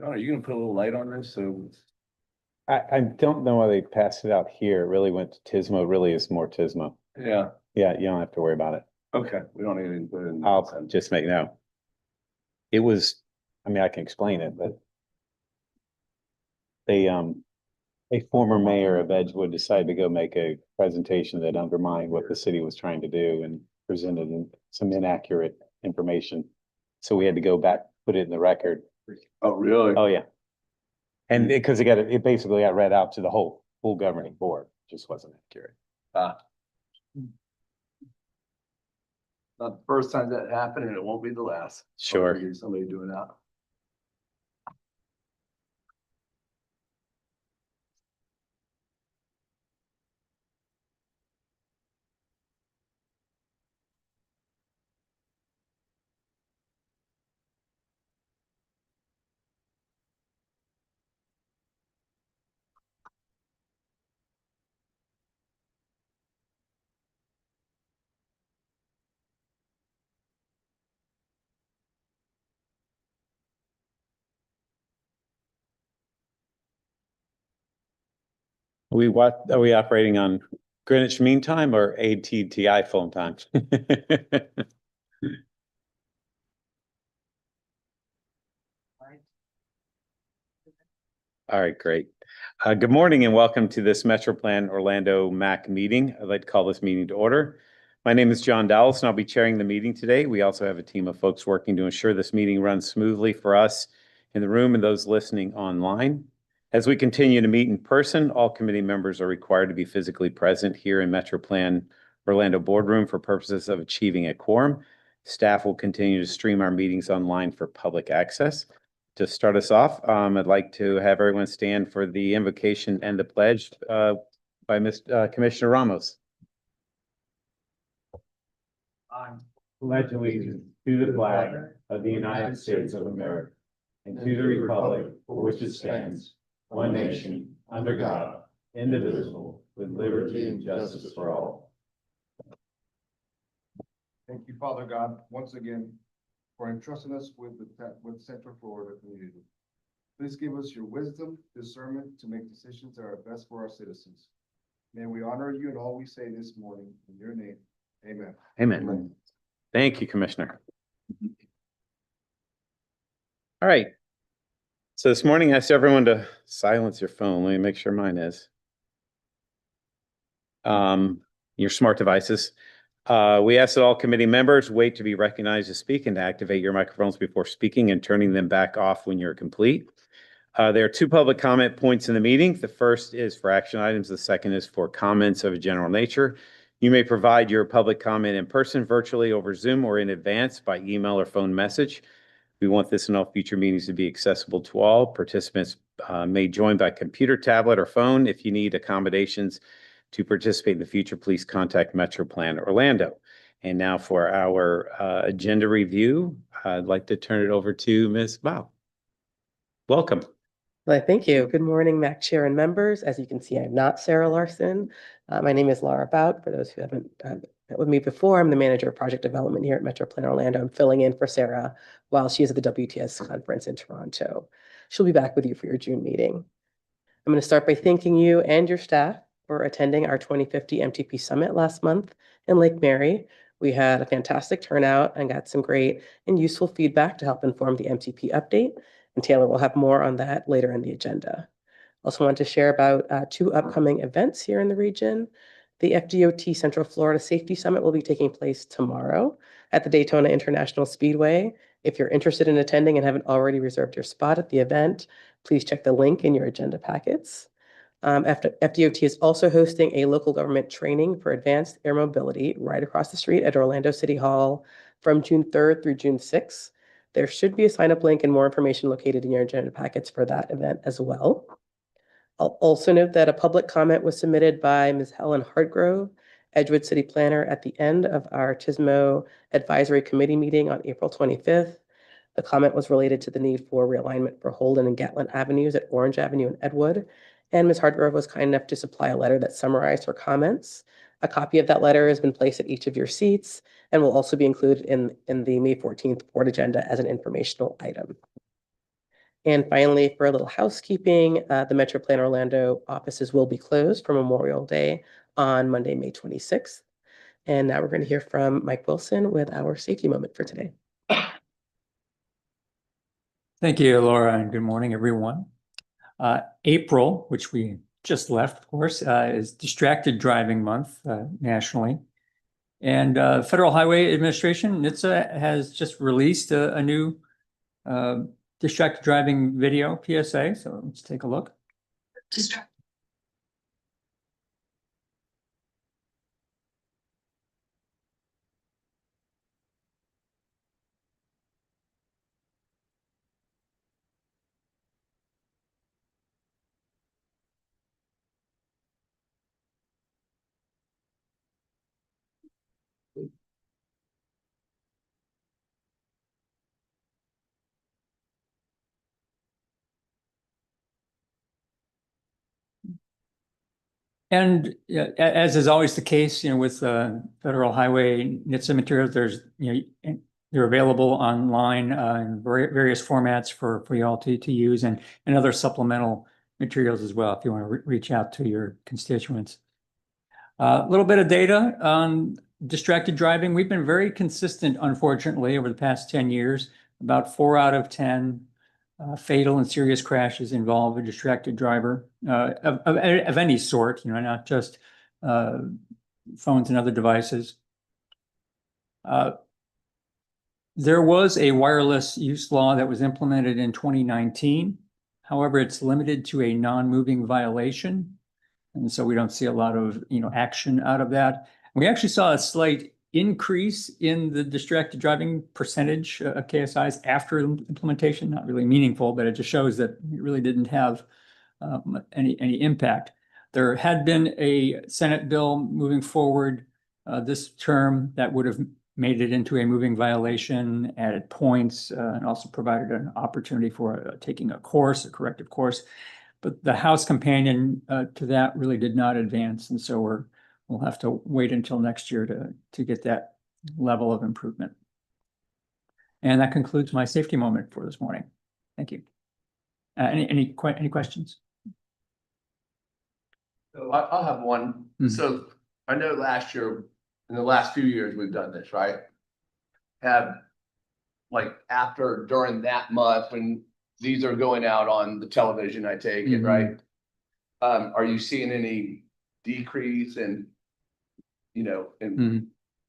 Are you gonna put a little light on this? So, I don't know why they passed it out here. It really went to Tismo. It really is more Tismo. yeah, Yeah, you don't have to worry about it. okay, we don't even put it in. I'll just make no. It was, I mean, I can explain it, but they, a former mayor of Edgewood decided to go make a presentation that undermined what the city was trying to do and presented some inaccurate information. So we had to go back, put it in the record. Oh, really? Oh, yeah. And because it basically got read out to the whole full governing board, just wasn't accurate. Ah. Not the first time that happened, and it won't be the last. Sure. Hopefully somebody doing that. Are we operating on Greenwich Mean Time or ATTI phone time? All right, great. Good morning and welcome to this MetroPlan Orlando MAC meeting. I'd like to call this meeting to order. My name is John Dallas and I'll be chairing the meeting today. We also have a team of folks working to ensure this meeting runs smoothly for us in the room and those listening online. As we continue to meet in person, all committee members are required to be physically present here in MetroPlan Orlando boardroom for purposes of achieving a quorum. Staff will continue to stream our meetings online for public access. To start us off, I'd like to have everyone stand for the invocation and the pledge by Commissioner Ramos. I pledge allegiance to the flag of the United States of America and to the republic for which it stands, one nation, under God, indivisible, with liberty and justice for all. Thank you, Father God, once again, for entrusting us with Central Florida community. Please give us your wisdom, discernment to make decisions that are best for our citizens. May we honor you in all we say this morning. In your name, amen. Amen. Thank you, Commissioner. All right. So this morning I asked everyone to silence your phone. Let me make sure mine is. Your smart devices. We ask that all committee members wait to be recognized to speak and to activate your microphones before speaking and turning them back off when you're complete. There are two public comment points in the meeting. The first is for action items. The second is for comments of a general nature. You may provide your public comment in person, virtually, over Zoom, or in advance by email or phone message. We want this in all future meetings to be accessible to all. Participants may join by computer, tablet, or phone. If you need accommodations to participate in the future, please contact MetroPlan Orlando. And now for our agenda review, I'd like to turn it over to Ms. Bao. Welcome. Well, thank you. Good morning, MAC Chair and members. As you can see, I'm not Sarah Larson. My name is Laura Bout. For those who haven't met with me before, I'm the Manager of Project Development here at MetroPlan Orlando. I'm filling in for Sarah while she is at the WTS conference in Toronto. She'll be back with you for your June meeting. I'm going to start by thanking you and your staff for attending our 2050 MTP Summit last month in Lake Mary. We had a fantastic turnout and got some great and useful feedback to help inform the MTP update. And Taylor will have more on that later in the agenda. Also want to share about two upcoming events here in the region. The FDOT Central Florida Safety Summit will be taking place tomorrow at the Daytona International Speedway. If you're interested in attending and haven't already reserved your spot at the event, please check the link in your agenda packets. FDOT is also hosting a local government training for advanced air mobility right across the street at Orlando City Hall from June 3rd through June 6th. There should be a sign-up link and more information located in your agenda packets for that event as well. I'll also note that a public comment was submitted by Ms. Helen Hartgrove, Edgewood City Planner, at the end of our TISMO Advisory Committee meeting on April 25th. The comment was related to the need for realignment for Holden and Gatlin Avenues at Orange Avenue and Edgewood. And Ms. Hartgrove was kind enough to supply a letter that summarized her comments. A copy of that letter has been placed at each of your seats and will also be included in the May 14th board agenda as an informational item. And finally, for a little housekeeping, the Metro Plan Orlando offices will be closed for Memorial Day on Monday, May 26th. And now we're going to hear from Mike Wilson with our safety moment for today. Thank you, Laura, and good morning, everyone. April, which we just left, of course, is Distracted Driving Month nationally. And Federal Highway Administration, NHTSA, has just released a new distracted driving video PSA. So let's take a look. And as is always the case, with Federal Highway NHTSA materials, there's, they're available online in various formats for y'all to use, and other supplemental materials as well if you want to reach out to your constituents. A little bit of data on distracted driving. We've been very consistent, unfortunately, over the past 10 years. About 4 out of 10 fatal and serious crashes involve a distracted driver of any sort, not just phones and other devices. There was a wireless use law that was implemented in 2019. However, it's limited to a non-moving violation. And so we don't see a lot of, action out of that. We actually saw a slight increase in the distracted driving percentage of KSIs after implementation. Not really meaningful, but it just shows that it really didn't have any impact. There had been a Senate bill moving forward this term that would have made it into a moving violation, added points, and also provided an opportunity for taking a corrective course. But the House companion to that really did not advance, and so we'll have to wait until next year to get that level of improvement. And that concludes my safety moment for this morning. Thank you. Any questions? So I'll have one. Mhm. So I know last year, in the last few years, we've done this, right? During that month, when these are going out on the television, I take it, right? Are you seeing any decrease in,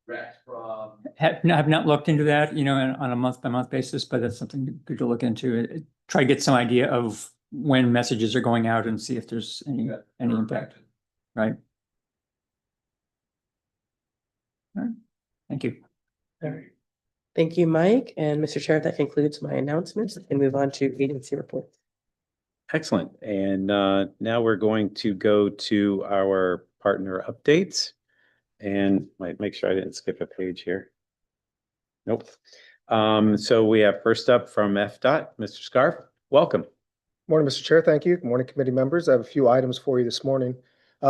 wrecks from? Have not looked into that, on a month-by-month basis, but that's something good to look into. Try to get some idea of when messages are going out and see if there's any impact. Right. All right. Thank you. Thank you, Mike. And Mr. Chair, that concludes my announcements, and move on to agency reports. Excellent. And now we're going to go to our partner updates. And might make sure I didn't skip a page here. Nope. So we have first up from FDOT, Mr. Scarf. Welcome. Morning, Mr. Chair. Thank you. Good morning, committee members. I have a few items for you this morning.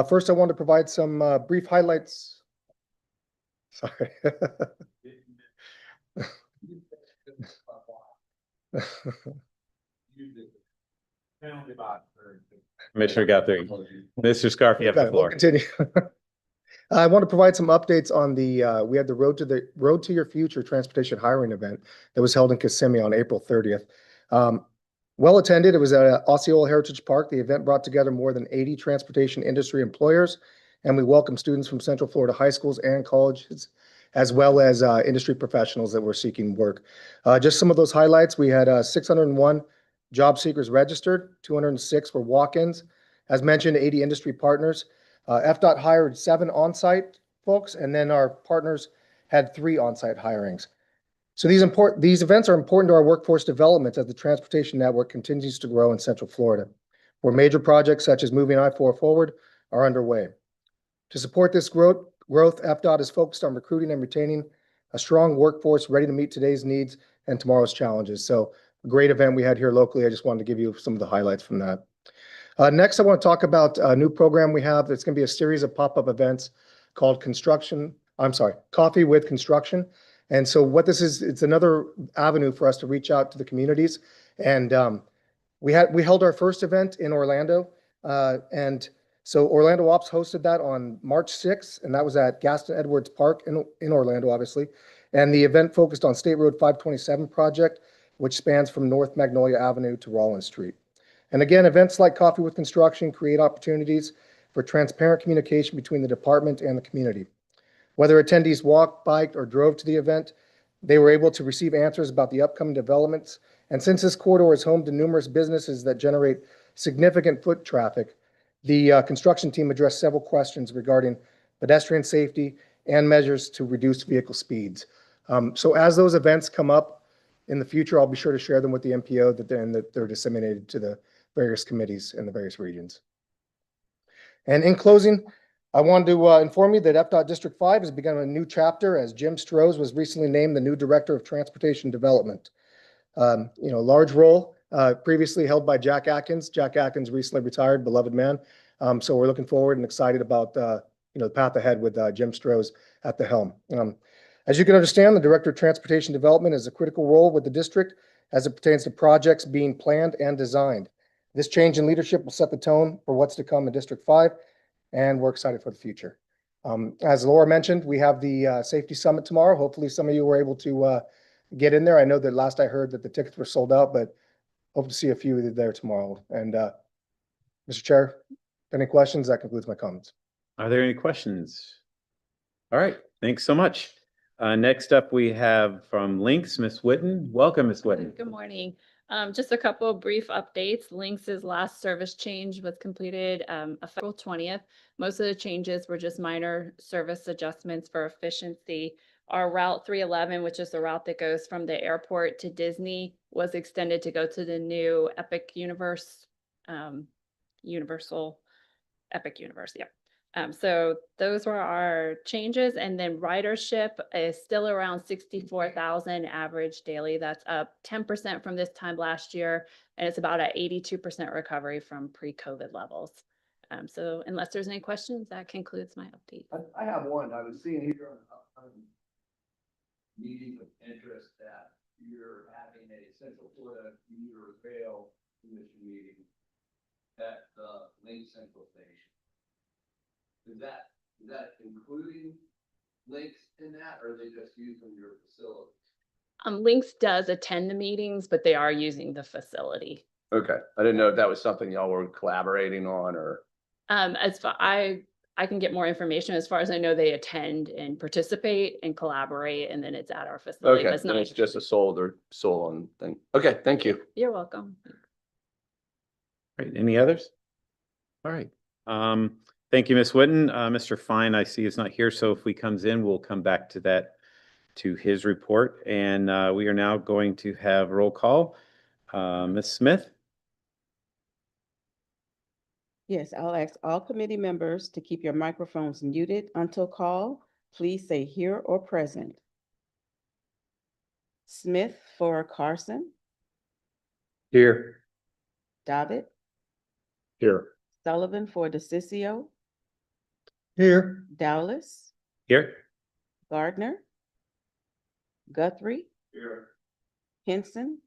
First, I want to provide some brief highlights. Sorry. Commissioner Guthrie. Mr. Scarf, you have the We'll floor. continue. I want to provide some updates on we had the Road to Your Future transportation hiring event that was held in Kissimmee on April 30th. Well attended. It was at Osceola Heritage Park. The event brought together more than 80 transportation industry employers, and we welcomed students from Central Florida high schools and colleges, as well as industry professionals that were seeking work. Just some of those highlights: we had 601 job seekers registered, 206 were walk-ins. As mentioned, 80 industry partners. FDOT hired 7 on-site folks, and then our partners had 3 on-site hirings. So these events are important to our workforce development as the transportation network continues to grow in Central Florida, where major projects such as moving I-4 forward are underway. To support this growth, FDOT is focused on recruiting and retaining a strong workforce ready to meet today's needs and tomorrow's challenges. So a great event we had here locally. I just wanted to give you some of the highlights from that. Next, I want to talk about a new program we have. It's going to be a series of pop-up events called Coffee with Construction. And so what this is, it's another avenue for us to reach out to the communities and We held our first event in Orlando, and so Orlando Ops hosted that on March 6th, and that was at Gaston Edwards Park in Orlando, obviously. And the event focused on State Road 527 project, which spans from North Magnolia Avenue to Rollins Street. And again, events like Coffee with Construction create opportunities for transparent communication between the department and the community. Whether attendees walked, biked, or drove to the event, they were able to receive answers about the upcoming developments. And since this corridor is home to numerous businesses that generate significant foot traffic, the construction team addressed several questions regarding pedestrian safety and measures to reduce vehicle speeds. So as those events come up in the future, I'll be sure to share them with the MPO that they're disseminated to the various committees in the various regions. And in closing, I wanted to inform you that FDOT District 5 has begun a new chapter as Jim Strohs was recently named the new Director of Transportation Development. Large role previously held by Jack Atkins. Jack Atkins recently retired, beloved man. So we're looking forward and excited about the path ahead with Jim Strohs at the helm. As you can understand, the Director of Transportation Development is a critical role with the district as it pertains to projects being planned and designed. This change in leadership will set the tone for what's to come in District 5, and we're excited for the future. As Laura mentioned, we have the Safety Summit tomorrow. Hopefully some of you were able to get in there. I know that last I heard that the tickets were sold out, but hope to see a few of you there tomorrow. And Mr. Chair, any questions? That concludes my comments. Are there any questions? All right, thanks so much. Next up, we have from Lynx, Ms. Whitten. Welcome, Ms. Whitten. Good morning. Just a couple of brief updates. Lynx's last service change was completed April 20th. Most of the changes were just minor service adjustments for efficiency. Our Route 311, which is the route that goes from the airport to Disney, was extended to go to the new Epic Universe, Epic Universe, yeah. So those were our changes, and then ridership is still around 64,000 average daily. That's up 10% from this time last year, and it's about an 82% recovery from pre-COVID levels. So unless there's any questions, that concludes my update. I have one. I was seeing here on meeting of interest that you're having a Central Florida commuter rail commission meeting at the Lynx Central Station. Is that including Lynx in that, or are they just using your facility? Lynx does attend the meetings, but they are using the facility. Okay, I didn't know if that was something y'all were collaborating on, or. As far I can get more information. As far as I know, they attend and participate and collaborate, and then it's at our facility. Okay, But it's not. it's just a sold on thing. Okay, thank you. You're welcome. Right, any others? All right. Thank you, Ms. Whitten. Mr. Fine, I see is not here, so if he comes in, we'll come back to that, to his report. And we are now going to have roll call. Ms. Smith? Yes, I'll ask all committee members to keep your microphones muted until call. Please say here or present. Smith for Carson, Here. Davitt, Here. Sullivan for DeCiccio, Here. Dowless, Here. Gardner, Guthrie, Here. Henson,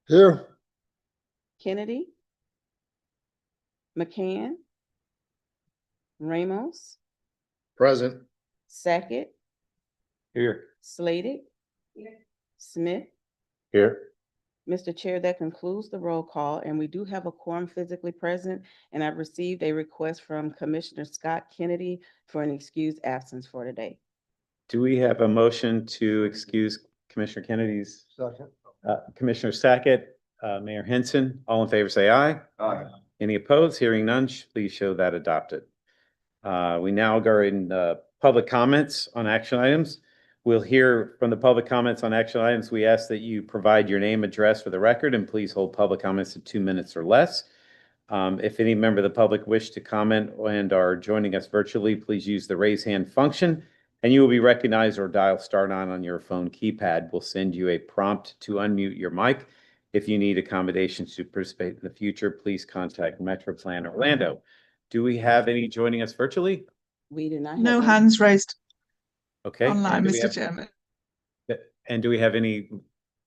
Here. Kennedy, McCann, Ramos, Present. Sackett, Here. Slated, Smith. Here. Mr. Chair, that concludes the roll call, and we do have a quorum physically present, and I've received a request from Commissioner Scott Kennedy for an excused absence for today. Do we have a motion to excuse Commissioner Kennedy's, Second. Commissioner Sackett, Mayor Henson? All in favor, say aye. Aye. Any opposed? Hearing none, please show that adopted. We now go in public comments on action items. We'll hear from the public comments on action items. We ask that you provide your name, address for the record, and please hold public comments to 2 minutes or less. If any member of the public wish to comment and are joining us virtually, please use the raise hand function, and you will be recognized, or dial star 9 on your phone keypad. We'll send you a prompt to unmute your mic. If you need accommodations to participate in the future, please contact Metro Plan Orlando. Do we have any joining us virtually? We do not have. No any- hands raised Okay. online, And do we Mr. have- Chairman. And do we have any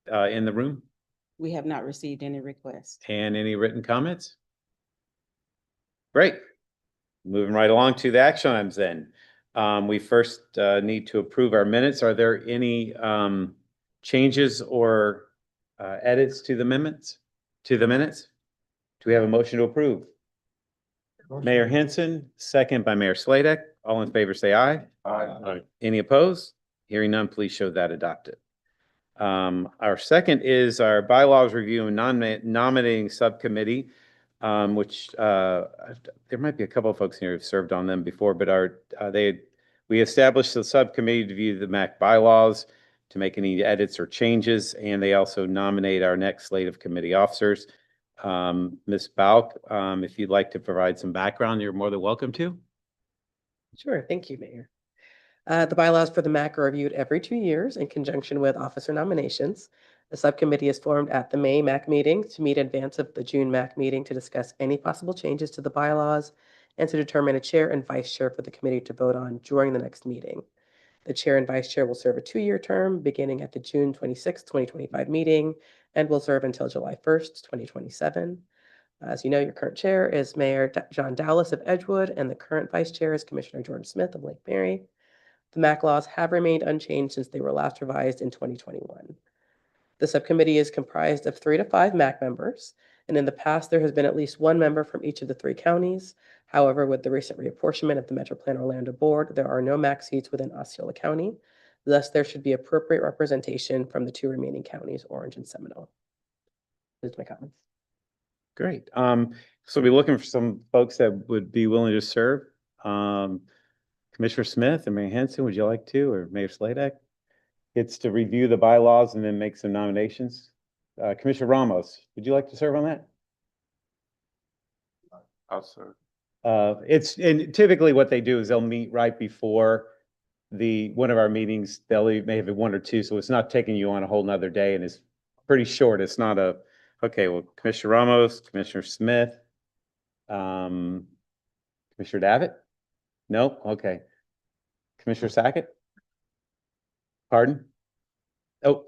in the room? We have not received any requests. And any written comments? Great. Moving right along to the action items then. We first need to approve our minutes. Are there any changes or edits to the amendments, to the minutes? Do we have a motion to approve? Mayor Henson, second by Mayor Sladek. All in favor, say aye. Aye. Any opposed? Hearing none, please show that adopted. Our second is our bylaws review and nominating subcommittee, which there might be a couple of folks here who've served on them before, but we established the subcommittee to view the MAC bylaws, to make any edits or changes, and they also nominate our next slate of committee officers. Ms. Bauk, if you'd like to provide some background, you're more than welcome to. Sure, thank you, Mayor. The bylaws for the MAC are reviewed every 2 years in conjunction with officer nominations. The subcommittee is formed at the May MAC meeting to meet in advance of the June MAC meeting to discuss any possible changes to the bylaws and to determine a chair and vice chair for the committee to vote on during the next meeting. The chair and vice chair will serve a 2-year term beginning at the June 26, 2025 meeting and will serve until July 1st, 2027. As you know, your current chair is Mayor John Dowlis of Edgewood, and the current vice chair is Commissioner George Smith of Lake Mary. The MAC laws have remained unchanged since they were last revised in 2021. The subcommittee is comprised of 3 to 5 MAC members, and in the past, there has been at least 1 member from each of the 3 counties. However, with the recent reapportionment of the Metro Plan Orlando Board, there are no MAC seats within Osceola County. Thus, there should be appropriate representation from the 2 remaining counties, Orange and Seminole. Those are my comments. Great. So we're looking for some folks that would be willing to serve. Commissioner Smith and Mayor Henson, would you like to, or Mayor Sladek? It's to review the bylaws and then make some nominations. Commissioner Ramos, would you like to serve on that? I'll serve. And typically what they do is they'll meet right before one of our meetings. May have 1 or 2, so it's not taking you on a whole nother day, and it's pretty short. It's not okay, well, Commissioner Ramos, Commissioner Smith, Commissioner Davitt? No? Okay. Commissioner Sackett? Pardon? Oh,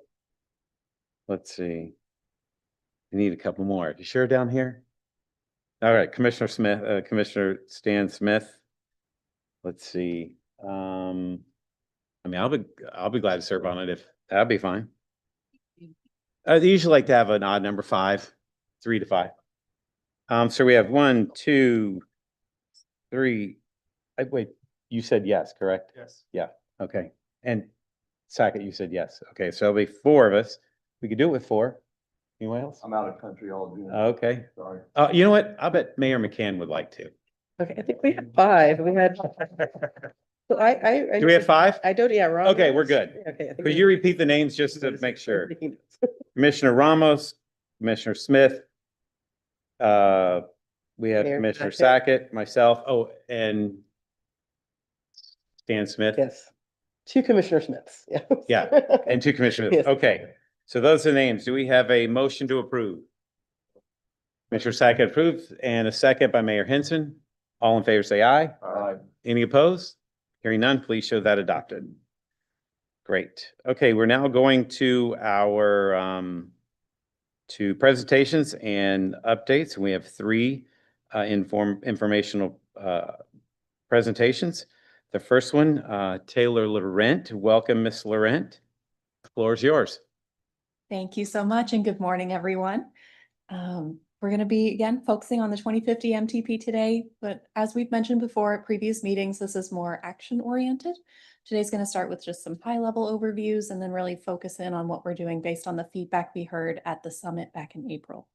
let's see. I need a couple more. You sure down here? All right, Commissioner Smith, Commissioner Stan Smith. Let's see. I mean, I'll be glad to serve on it if that'd be fine. I usually like to have an odd number 5, 3 to 5. So we have 1, 2, 3. Wait, you said yes, correct? Yes. Yeah, okay. And Sackett, you said yes. Okay, so it'll be 4 of us. We could do it with 4. Anyone else? I'm out of country all June. Okay. Sorry. You know what? I bet Mayor McCann would like to. Okay, I think we had 5. We had. So I. Do we have 5? I don't, yeah, Ramos. Okay, we're good. Okay. I think Could we- you repeat the names just to make sure? Commissioner Ramos, Commissioner Smith. We have Mayor Commissioner Sackett. Sackett, myself, and Stan Smith. Yes. 2 Commissioner Smiths, yeah. Yeah, and 2 commissioners. Yes. Okay, so those are the names. Do we have a motion to approve? Commissioner Sackett approved, and a second by Mayor Henson. All in favor, say aye. Aye. Any opposed? Hearing none, please show that adopted. Great. Okay, we're now going to our to presentations and updates. We have 3 informational presentations. The first one, Taylor Laurent. Welcome, Miss Laurent. The floor is yours. Thank you so much and good morning, everyone. We're going to be, again, focusing on the 2050 MTP today, but as we've mentioned before at previous meetings, this is more action-oriented. Today's going to start with just some high-level overviews and then really focus in on what we're doing based on the feedback we heard at the summit back in April.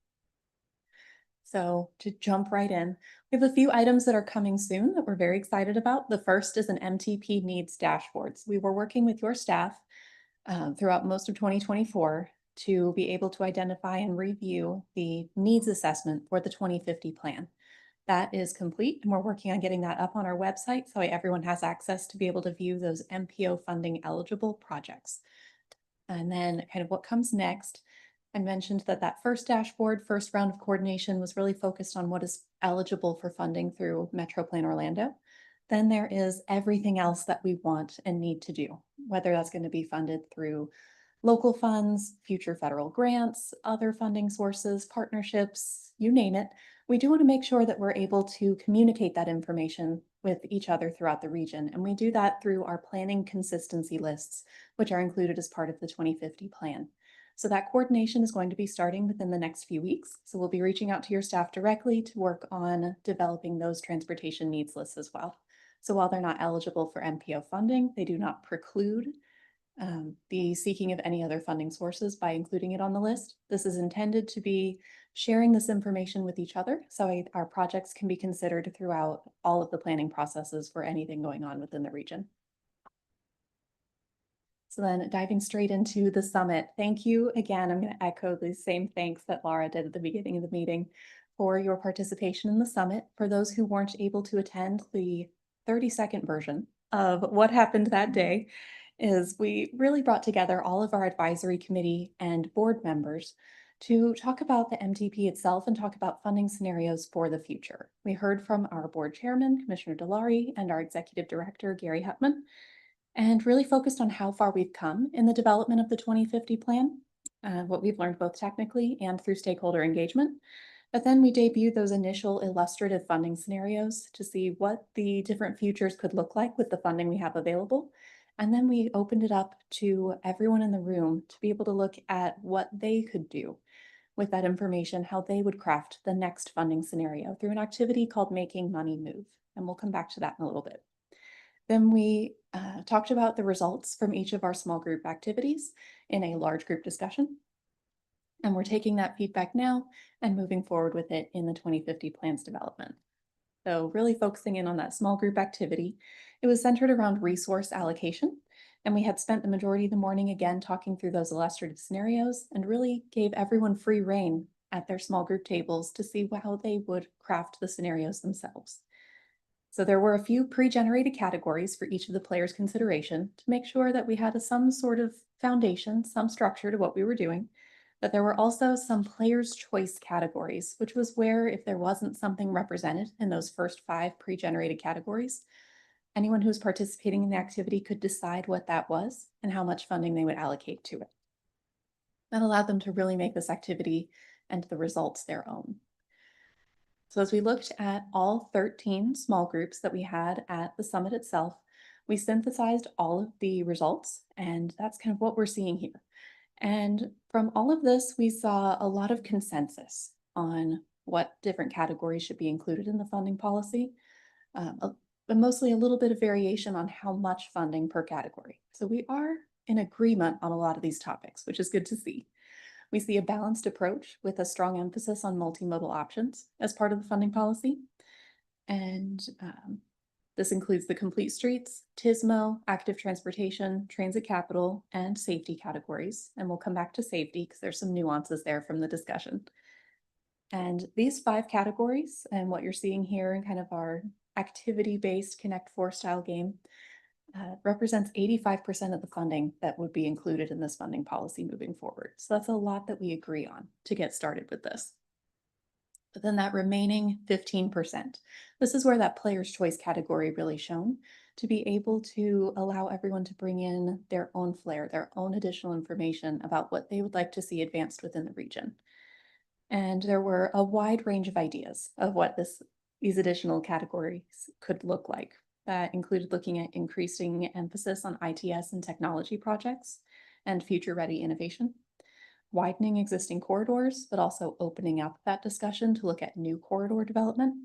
So to jump right in, we have a few items that are coming soon that we're very excited about. The first is an MTP needs dashboards. We were working with your staff throughout most of 2024 to be able to identify and review the needs assessment for the 2050 plan. That is complete, and we're working on getting that up on our website so everyone has access to be able to view those MPO funding eligible projects. And then kind of what comes next, I mentioned that first dashboard, first round of coordination was really focused on what is eligible for funding through Metro Plan Orlando. Then there is everything else that we want and need to do, whether that's going to be funded through local funds, future federal grants, other funding sources, partnerships, you name it. We do want to make sure that we're able to communicate that information with each other throughout the region. And we do that through our planning consistency lists, which are included as part of the 2050 plan. So that coordination is going to be starting within the next few weeks. So we'll be reaching out to your staff directly to work on developing those transportation needs lists as well. So while they're not eligible for MPO funding, they do not preclude the seeking of any other funding sources by including it on the list. This is intended to be sharing this information with each other, so our projects can be considered throughout all of the planning processes for anything going on within the region. So then diving straight into the summit, thank you again. I'm going to echo the same thanks that Laura did at the beginning of the meeting for your participation in the summit. For those who weren't able to attend, the 30-second version of what happened that day is we really brought together all of our advisory committee and board members to talk about the MTP itself and talk about funding scenarios for the future. We heard from our board chairman, Commissioner Delary, and our executive director, Gary Hutman, and really focused on how far we've come in the development of the 2050 plan, what we've learned both technically and through stakeholder engagement. But then we debuted those initial illustrative funding scenarios to see what the different futures could look like with the funding we have available. And then we opened it up to everyone in the room to be able to look at what they could do with that information, how they would craft the next funding scenario through an activity called Making Money Move. And we'll come back to that in a little bit. Then we talked about the results from each of our small group activities in a large group discussion. And we're taking that feedback now and moving forward with it in the 2050 plans development. So really focusing in on that small group activity, it was centered around resource allocation. And we had spent the majority of the morning again talking through those illustrative scenarios and really gave everyone free rein at their small group tables to see how they would craft the scenarios themselves. So there were a few pre-generated categories for each of the players' consideration to make sure that we had some sort of foundation, some structure to what we were doing. But there were also some players' choice categories, which was where if there wasn't something represented in those first 5 pre-generated categories, anyone who's participating in the activity could decide what that was and how much funding they would allocate to it. That allowed them to really make this activity and the results their own. So as we looked at all 13 small groups that we had at the summit itself, we synthesized all of the results, and that's kind of what we're seeing here. And from all of this, we saw a lot of consensus on what different categories should be included in the funding policy, but mostly a little bit of variation on how much funding per category. So we are in agreement on a lot of these topics, which is good to see. We see a balanced approach with a strong emphasis on multimodal options as part of the funding policy. And this includes the complete streets, TISMO, active transportation, transit capital, and safety categories. And we'll come back to safety because there's some nuances there from the discussion. And these 5 categories and what you're seeing here in kind of our activity-based Connect 4 style game represents 85% of the funding that would be included in this funding policy moving forward. So that's a lot that we agree on to get started with this. But then that remaining 15%, this is where that player's choice category really shone, to be able to allow everyone to bring in their own flair, their own additional information about what they would like to see advanced within the region. And there were a wide range of ideas of what these additional categories could look like. That included looking at increasing emphasis on ITS and technology projects and future-ready innovation, widening existing corridors, but also opening up that discussion to look at new corridor development,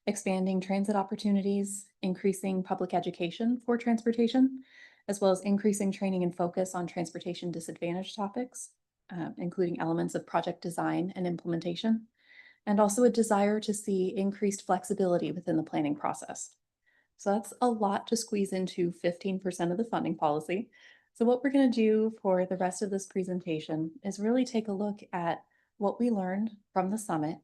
expanding transit opportunities, increasing public education for transportation, as well as increasing training and focus on transportation disadvantage topics, including elements of project design and implementation, and also a desire to see increased flexibility within the planning process. So that's a lot to squeeze into 15% of the funding policy. So what we're going to do for the rest of this presentation is really take a look at what we learned from the summit,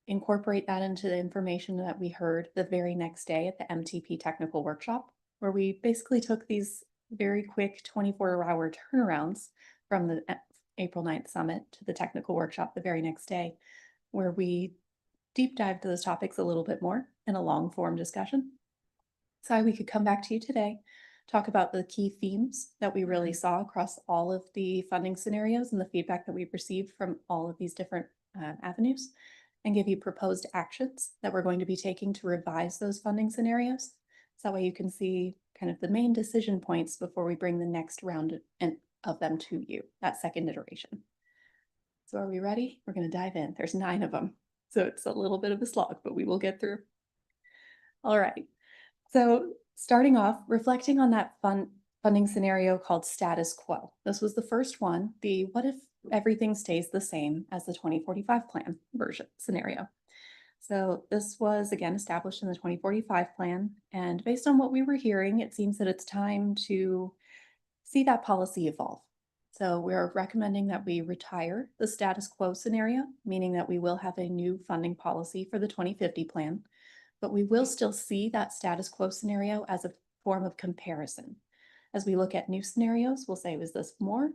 incorporate that into the information that we heard the very next day at the MTP technical workshop, where we basically took these very quick 24-hour turnarounds from the April 9th summit to the technical workshop the very next day, where we deep dived those topics a little bit more in a long form discussion. So we could come back to you today, talk about the key themes that we really saw across all of the funding scenarios and the feedback that we've received from all of these different avenues, and give you proposed actions that we're going to be taking to revise those funding scenarios. So that way you can see kind of the main decision points before we bring the next round of them to you, that second iteration. So are we ready? We're going to dive in. There's 9 of them. So it's a little bit of a slog, but we will get through. All right. So starting off, reflecting on that funding scenario called status quo. This was the first one, the what if everything stays the same as the 2045 plan version scenario. So this was again established in the 2045 plan. And based on what we were hearing, it seems that it's time to see that policy evolve. So we're recommending that we retire the status quo scenario, meaning that we will have a new funding policy for the 2050 plan, but we will still see that status quo scenario as a form of comparison. As we look at new scenarios, we'll say, was this more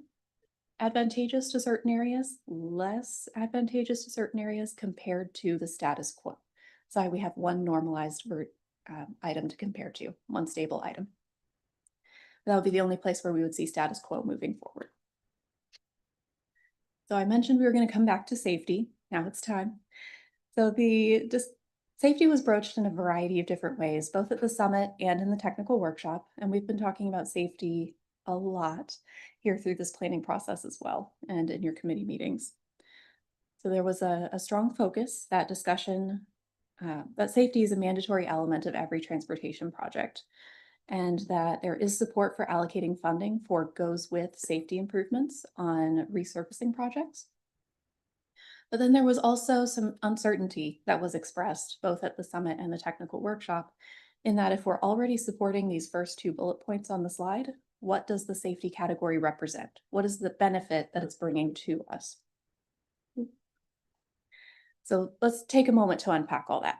advantageous to certain areas, less advantageous to certain areas compared to the status quo? So we have one normalized item to compare to, one stable item. That would be the only place where we would see status quo moving forward. So I mentioned we were going to come back to safety. Now it's time. So safety was broached in a variety of different ways, both at the summit and in the technical workshop. And we've been talking about safety a lot here through this planning process as well, and in your committee meetings. So there was a strong focus, that discussion, that safety is a mandatory element of every transportation project, and that there is support for allocating funding for goes with safety improvements on resurfacing projects. But then there was also some uncertainty that was expressed both at the summit and the technical workshop, in that if we're already supporting these first 2 bullet points on the slide, what does the safety category represent? What is the benefit that it's bringing to us? So let's take a moment to unpack all that.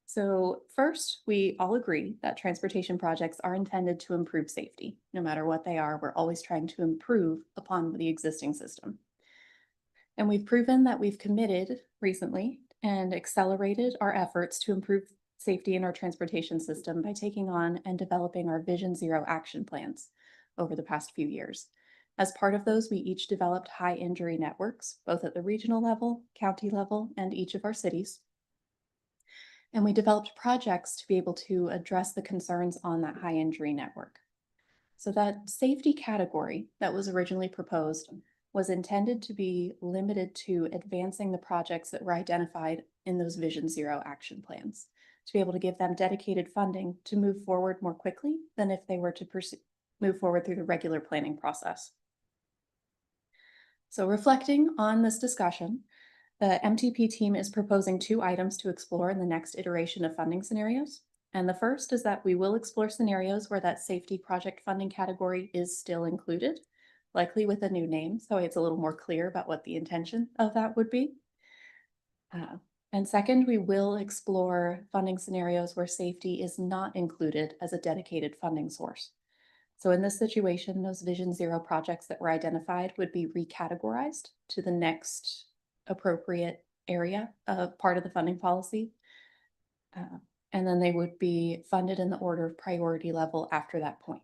So first, we all agree that transportation projects are intended to improve safety. No matter what they are, we're always trying to improve upon the existing system. And we've proven that we've committed recently and accelerated our efforts to improve safety in our transportation system by taking on and developing our Vision Zero action plans over the past few years. As part of those, we each developed high injury networks, both at the regional level, county level, and each of our cities. And we developed projects to be able to address the concerns on that high injury network. So that safety category that was originally proposed was intended to be limited to advancing the projects that were identified in those Vision Zero action plans, to be able to give them dedicated funding to move forward more quickly than if they were to move forward through the regular planning process. So reflecting on this discussion, the MTP team is proposing 2 items to explore in the next iteration of funding scenarios. And the first is that we will explore scenarios where that safety project funding category is still included, likely with a new name, so it's a little more clear about what the intention of that would be. And second, we will explore funding scenarios where safety is not included as a dedicated funding source. So in this situation, those Vision Zero projects that were identified would be recategorized to the next appropriate area of part of the funding policy. And then they would be funded in the order of priority level after that point.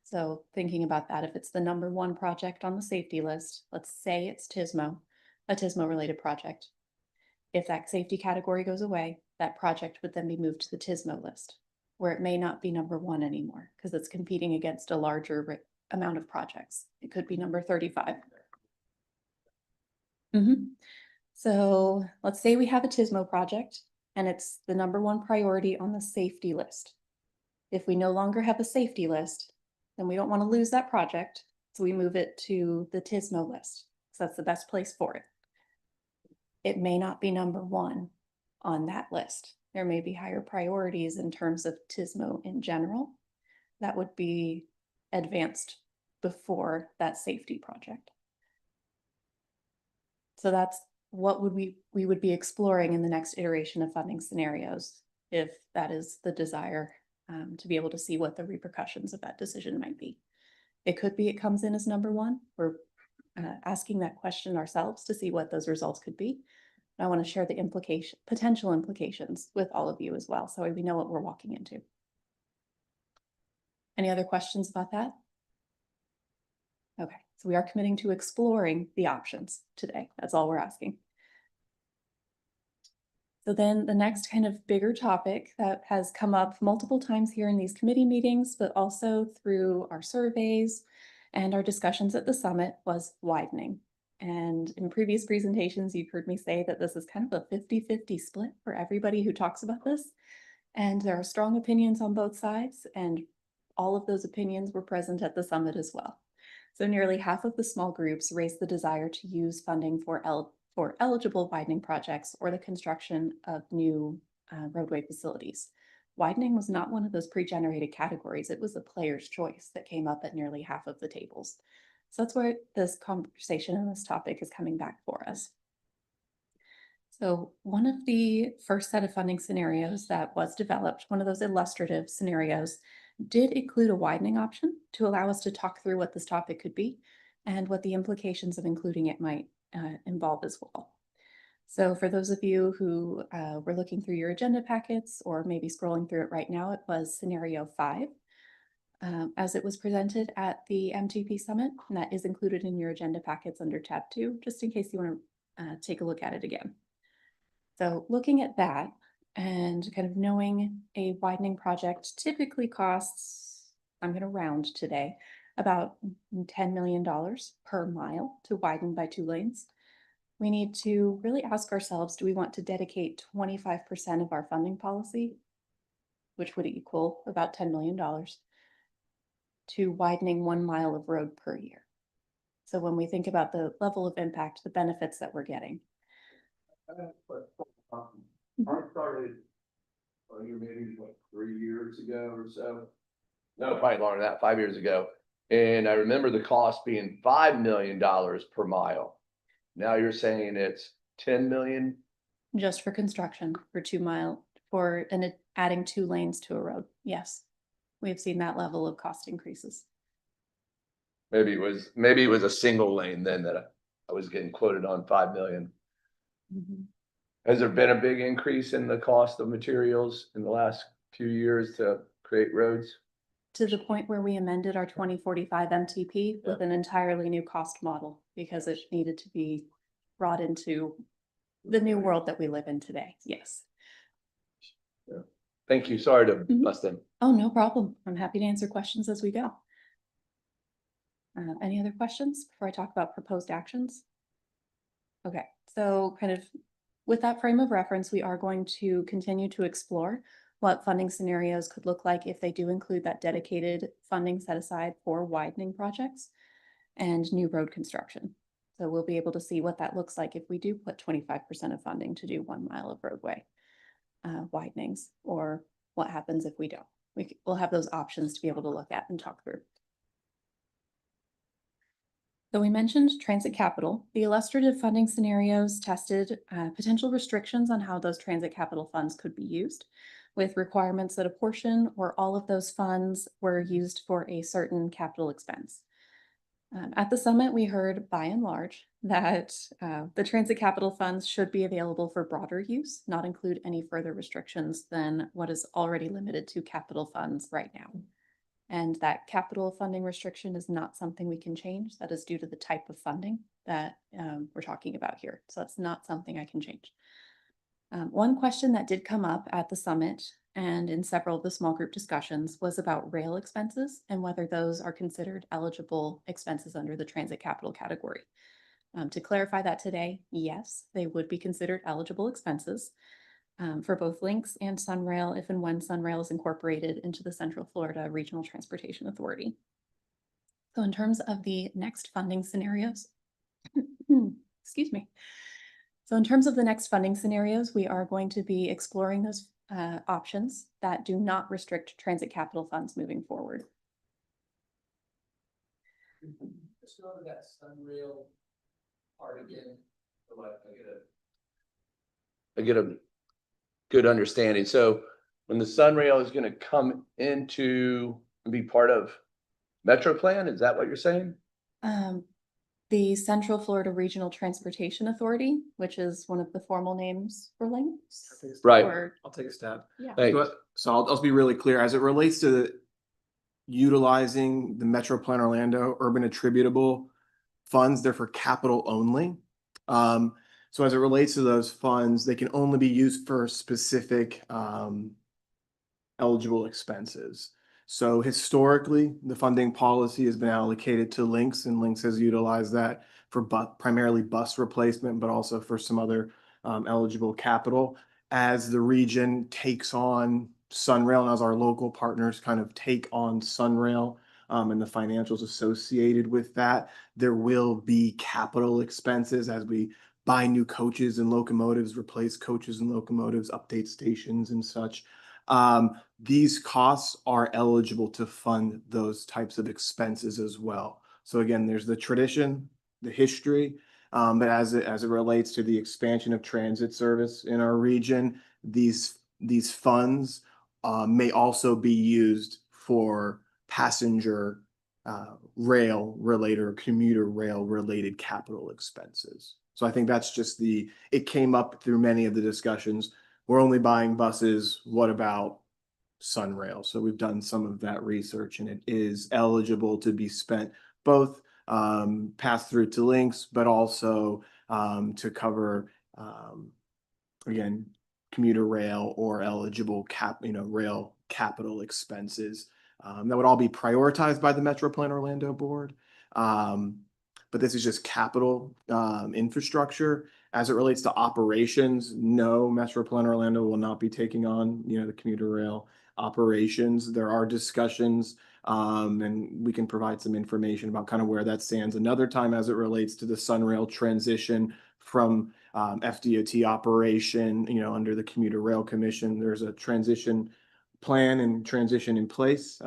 So thinking about that, if it's the number 1 project on the safety list, let's say it's TSMO, a TSMO related project. If that safety category goes away, that project would then be moved to the TSMO list, where it may not be number 1 anymore because it's competing against a larger amount of projects. It could be number 35. So let's say we have a TSMO project and it's the number 1 priority on the safety list. If we no longer have a safety list, then we don't want to lose that project. So we move it to the TSMO list. So that's the best place for it. It may not be number 1 on that list. There may be higher priorities in terms of TSMO in general that would be advanced before that safety project. So that's what we would be exploring in the next iteration of funding scenarios, if that is the desire, to be able to see what the repercussions of that decision might be. It could be it comes in as number 1. We're asking that question ourselves to see what those results could be. I want to share the potential implications with all of you as well, so we know what we're walking into. Any other questions about that? Okay, so we are committing to exploring the options today. That's all we're asking. So then the next kind of bigger topic that has come up multiple times here in these committee meetings, but also through our surveys and our discussions at the summit was widening. And in previous presentations, you've heard me say that this is kind of a 50-50 split for everybody who talks about this. And there are strong opinions on both sides, and all of those opinions were present at the summit as well. So nearly half of the small groups raised the desire to use funding for eligible widening projects or the construction of new roadway facilities. Widening was not one of those pre-generated categories. It was a player's choice that came up at nearly half of the tables. So that's where this conversation and this topic is coming back for us. So one of the first set of funding scenarios that was developed, one of those illustrative scenarios, did include a widening option to allow us to talk through what this topic could be and what the implications of including it might involve as well. So for those of you who were looking through your agenda packets or maybe scrolling through it right now, it was scenario 5 as it was presented at the MTP Summit, and that is included in your agenda packets under tab 2, just in case you want to take a look at it again. So looking at that and kind of knowing a widening project typically costs, I'm going to round today, about $10 million per mile to widen by 2 lanes. We need to really ask ourselves, do we want to dedicate 25% of our funding policy, which would equal about $10 million, to widening 1 mile of road per year? So when we think about the level of impact, the benefits that we're getting. I started, you maybe like 3 years ago or so. No, probably longer than that, 5 years ago. And I remember the cost being $5 million per mile. Now you're saying it's 10 million? Just for construction for 2 mile and adding 2 lanes to a road. Yes, we've seen that level of cost increases. Maybe it was a single lane then that I was getting quoted on 5 million. Mm-hmm. Has there been a big increase in the cost of materials in the last few years to create roads? To the point where we amended our 2045 MTP with an entirely new cost model because it needed to be brought into the new world that we live in today. Yes. Yeah. Thank you. Sorry to bust in. Oh, no problem. I'm happy to answer questions as we go. Any other questions before I talk about proposed actions? Okay, so kind of with that frame of reference, we are going to continue to explore what funding scenarios could look like if they do include that dedicated funding set aside for widening projects and new road construction. So we'll be able to see what that looks like if we do put 25% of funding to do 1 mile of roadway widenings, or what happens if we don't. We'll have those options to be able to look at and talk through. So we mentioned transit capital. The illustrative funding scenarios tested potential restrictions on how those transit capital funds could be used, with requirements that a portion or all of those funds were used for a certain capital expense. At the summit, we heard by and large that the transit capital funds should be available for broader use, not include any further restrictions than what is already limited to capital funds right now. And that capital funding restriction is not something we can change. That is due to the type of funding that we're talking about here. So that's not something I can change. One question that did come up at the summit and in several of the small group discussions was about rail expenses and whether those are considered eligible expenses under the transit capital category. To clarify that today, yes, they would be considered eligible expenses. For both Lynx and Sunrail, if and when Sunrail is incorporated into the Central Florida Regional Transportation Authority. So in terms of the next funding scenarios, excuse me. So in terms of the next funding scenarios, we are going to be exploring those options that do not restrict transit capital funds moving forward. Let's go to that Sunrail part again. So like I get a good understanding. So when the Sunrail is going to come into and be part of Metro Plan, is that what you're saying? The Central Florida Regional Transportation Authority, which is one of the formal names for Lynx. Right. Or, I'll take a stab. yeah. Thanks. So I'll be really clear as it relates to utilizing the Metro Plan Orlando urban attributable funds. They're for capital only. So as it relates to those funds, they can only be used for specific eligible expenses. So historically, the funding policy has been allocated to Lynx, and Lynx has utilized that for primarily bus replacement, but also for some other eligible capital. As the region takes on Sunrail and as our local partners kind of take on Sunrail and the financials associated with that, there will be capital expenses as we buy new coaches and locomotives, replace coaches and locomotives, update stations and such. These costs are eligible to fund those types of expenses as well. So again, there's the tradition, the history, but as it relates to the expansion of transit service in our region, these funds may also be used for passenger rail related or commuter rail related capital expenses. So I think that's just it came up through many of the discussions. We're only buying buses. What about Sunrail? So we've done some of that research, and it is eligible to be spent both pass through to Lynx, but also to cover again commuter rail or eligible rail capital expenses. That would all be prioritized by the Metro Plan Orlando board. But this is just capital infrastructure. As it relates to operations, no, Metro Plan Orlando will not be taking on, the commuter rail operations. There are discussions, and we can provide some information about kind of where that stands another time as it relates to the Sunrail transition from FDOT operation, under the Commuter Rail Commission. There's a transition plan and transition in place,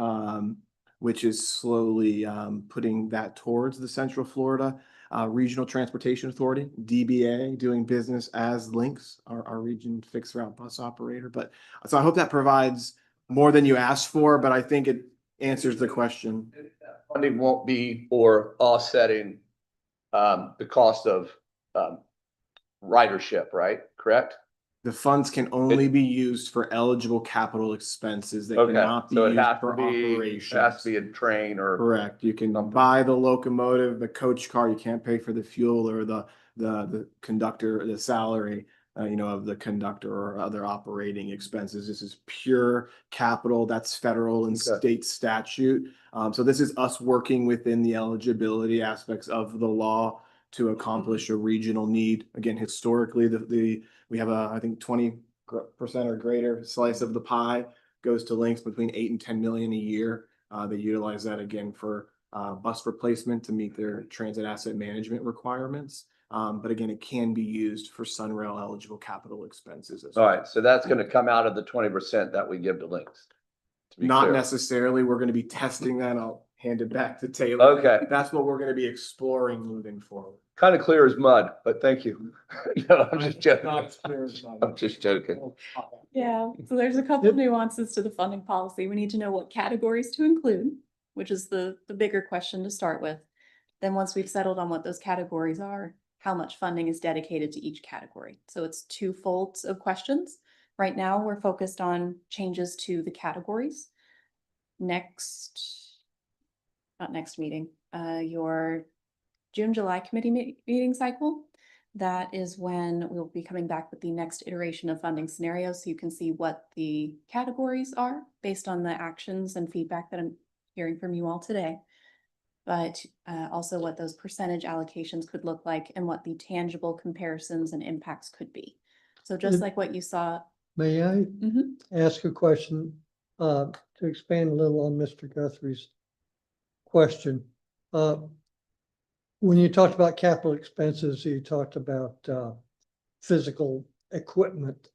which is slowly putting that towards the Central Florida Regional Transportation Authority, DBA, doing business as Lynx, our region fixed route bus operator. But so I hope that provides more than you asked for, but I think it answers the question. Funding won't be for offsetting the cost of ridership, right? Correct? The funds can only be used for eligible capital expenses. They Okay, cannot be so it used has for to be, operations. it has to be a train or. Correct. You can buy the locomotive, the coach car. You can't pay for the fuel or the conductor, the salary, of the conductor or other operating expenses. This is pure capital. That's federal and state statute. So this is us working within the eligibility aspects of the law to accomplish a regional need. Again, historically, we have I think 20% or greater slice of the pie goes to Lynx between 8 and 10 million a year. They utilize that again for bus replacement to meet their transit asset management requirements. But again, it can be used for Sunrail eligible capital expenses as All well. right, so that's going to come out of the 20% that we give to Lynx. Not necessarily. We're going to be testing that. I'll hand it back to Taylor. Okay, That's what we're going to be exploring moving forward. kind of clear as mud, but thank you. No, I'm just joking. Not as clear as mud. I'm just joking. Yeah, so there's a couple nuances to the funding policy. We need to know what categories to include, which is the bigger question to start with. Then once we've settled on what those categories are, how much funding is dedicated to each category. So it's two folds of questions. Right now, we're focused on changes to the categories. Not next meeting, your June, July committee meeting cycle. That is when we'll be coming back with the next iteration of funding scenarios, so you can see what the categories are based on the actions and feedback that I'm hearing from you all today. But also what those percentage allocations could look like and what the tangible comparisons and impacts could be. So just like what you saw. May I ask a question to expand a little on Mr. Guthrie's question? When you talked about capital expenses, you talked about physical equipment.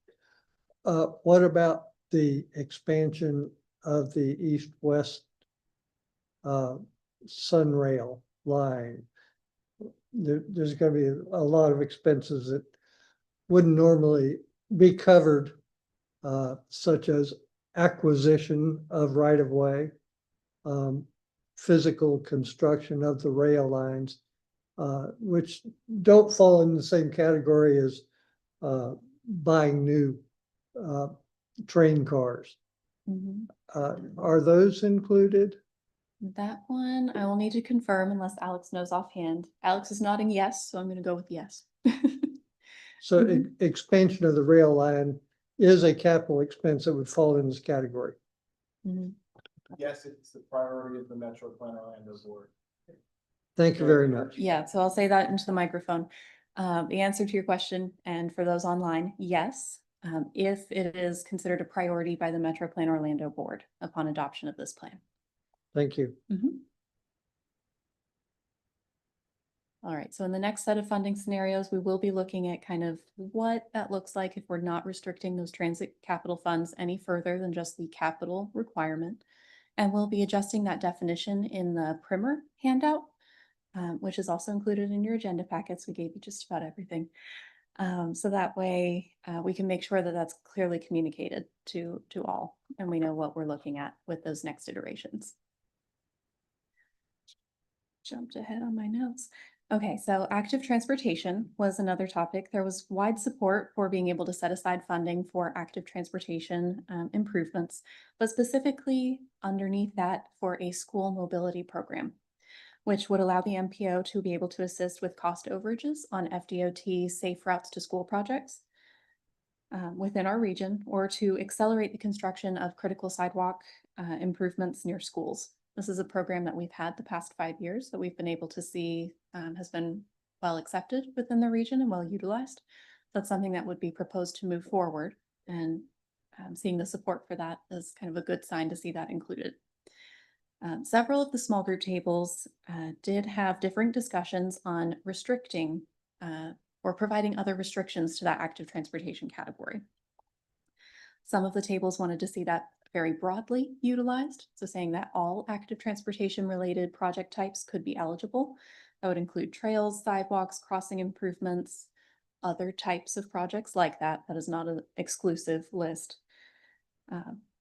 What about the expansion of the east-west Sunrail line? There's going to be a lot of expenses that wouldn't normally be covered, such as acquisition of right-of-way, physical construction of the rail lines, which don't fall in the same category as buying new train cars. Are those included? That one, I will need to confirm unless Alex knows offhand. Alex is nodding yes, so I'm gonna go with yes. So Mhm. expansion of the rail line is a capital expense that would fall in this category. Mhm. Yes, it's the priority of the Metro Plan Orlando Board. Thank you very much. Yeah, so I'll say that into the microphone. The answer to your question, and for those online, yes, if it is considered a priority by the Metro Plan Orlando Board upon adoption of this plan. Thank you. All right, so in the next set of funding scenarios, we will be looking at kind of what that looks like if we're not restricting those transit capital funds any further than just the capital requirement. And we'll be adjusting that definition in the primer handout, which is also included in your agenda packets. We gave you just about everything. So that way we can make sure that that's clearly communicated to all, and we know what we're looking at with those next iterations. Jumped ahead on my notes. Okay, so active transportation was another topic. There was wide support for being able to set aside funding for active transportation improvements, but specifically underneath that for a school mobility program, which would allow the MPO to be able to assist with cost overages on FDOT safe routes to school projects within our region, or to accelerate the construction of critical sidewalk improvements near schools. This is a program that we've had the past 5 years that we've been able to see has been well accepted within the region and well utilized. That's something that would be proposed to move forward, and seeing the support for that is kind of a good sign to see that included. Several of the small group tables did have different discussions on restricting or providing other restrictions to that active transportation category. Some of the tables wanted to see that very broadly utilized, so saying that all active transportation related project types could be eligible. That would include trails, sidewalks, crossing improvements, other types of projects like that. That is not an exclusive list.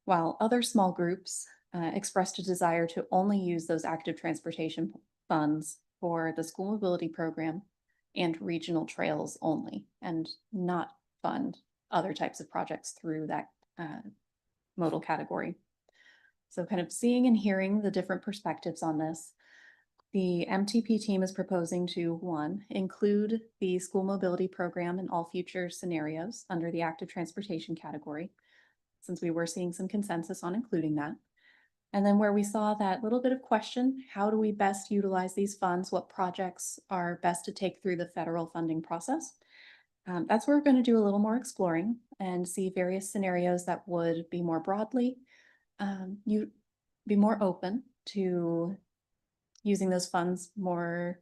While other small groups expressed a desire to only use those active transportation funds for the school mobility program and regional trails only, and not fund other types of projects through that modal category. So kind of seeing and hearing the different perspectives on this, the MTP team is proposing to, one, include the school mobility program in all future scenarios under the active transportation category, since we were seeing some consensus on including that. And then where we saw that little bit of question, how do we best utilize these funds? What projects are best to take through the federal funding process? That's where we're going to do a little more exploring and see various scenarios that would be more broadly, be more open to using those funds more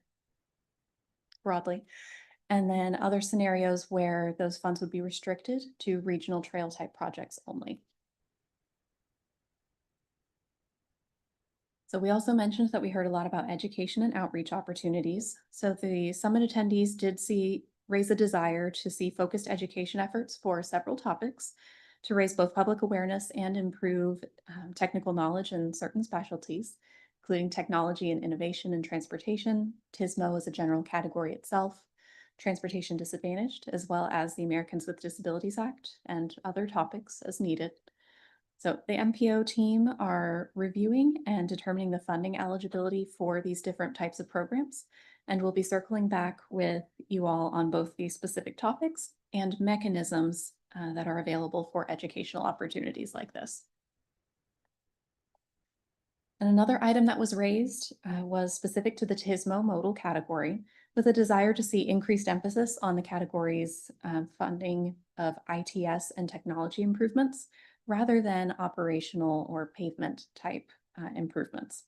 broadly. And then other scenarios where those funds would be restricted to regional trail type projects only. So we also mentioned that we heard a lot about education and outreach opportunities. So the summit attendees did raise a desire to see focused education efforts for several topics to raise both public awareness and improve technical knowledge in certain specialties, including technology and innovation in transportation, TISMO as a general category itself, transportation disadvantaged, as well as the Americans with Disabilities Act and other topics as needed. So the MPO team are reviewing and determining the funding eligibility for these different types of programs, and we'll be circling back with you all on both these specific topics and mechanisms that are available for educational opportunities like this. And another item that was raised was specific to the TISMO modal category, with a desire to see increased emphasis on the category's funding of ITS and technology improvements, rather than operational or pavement type improvements.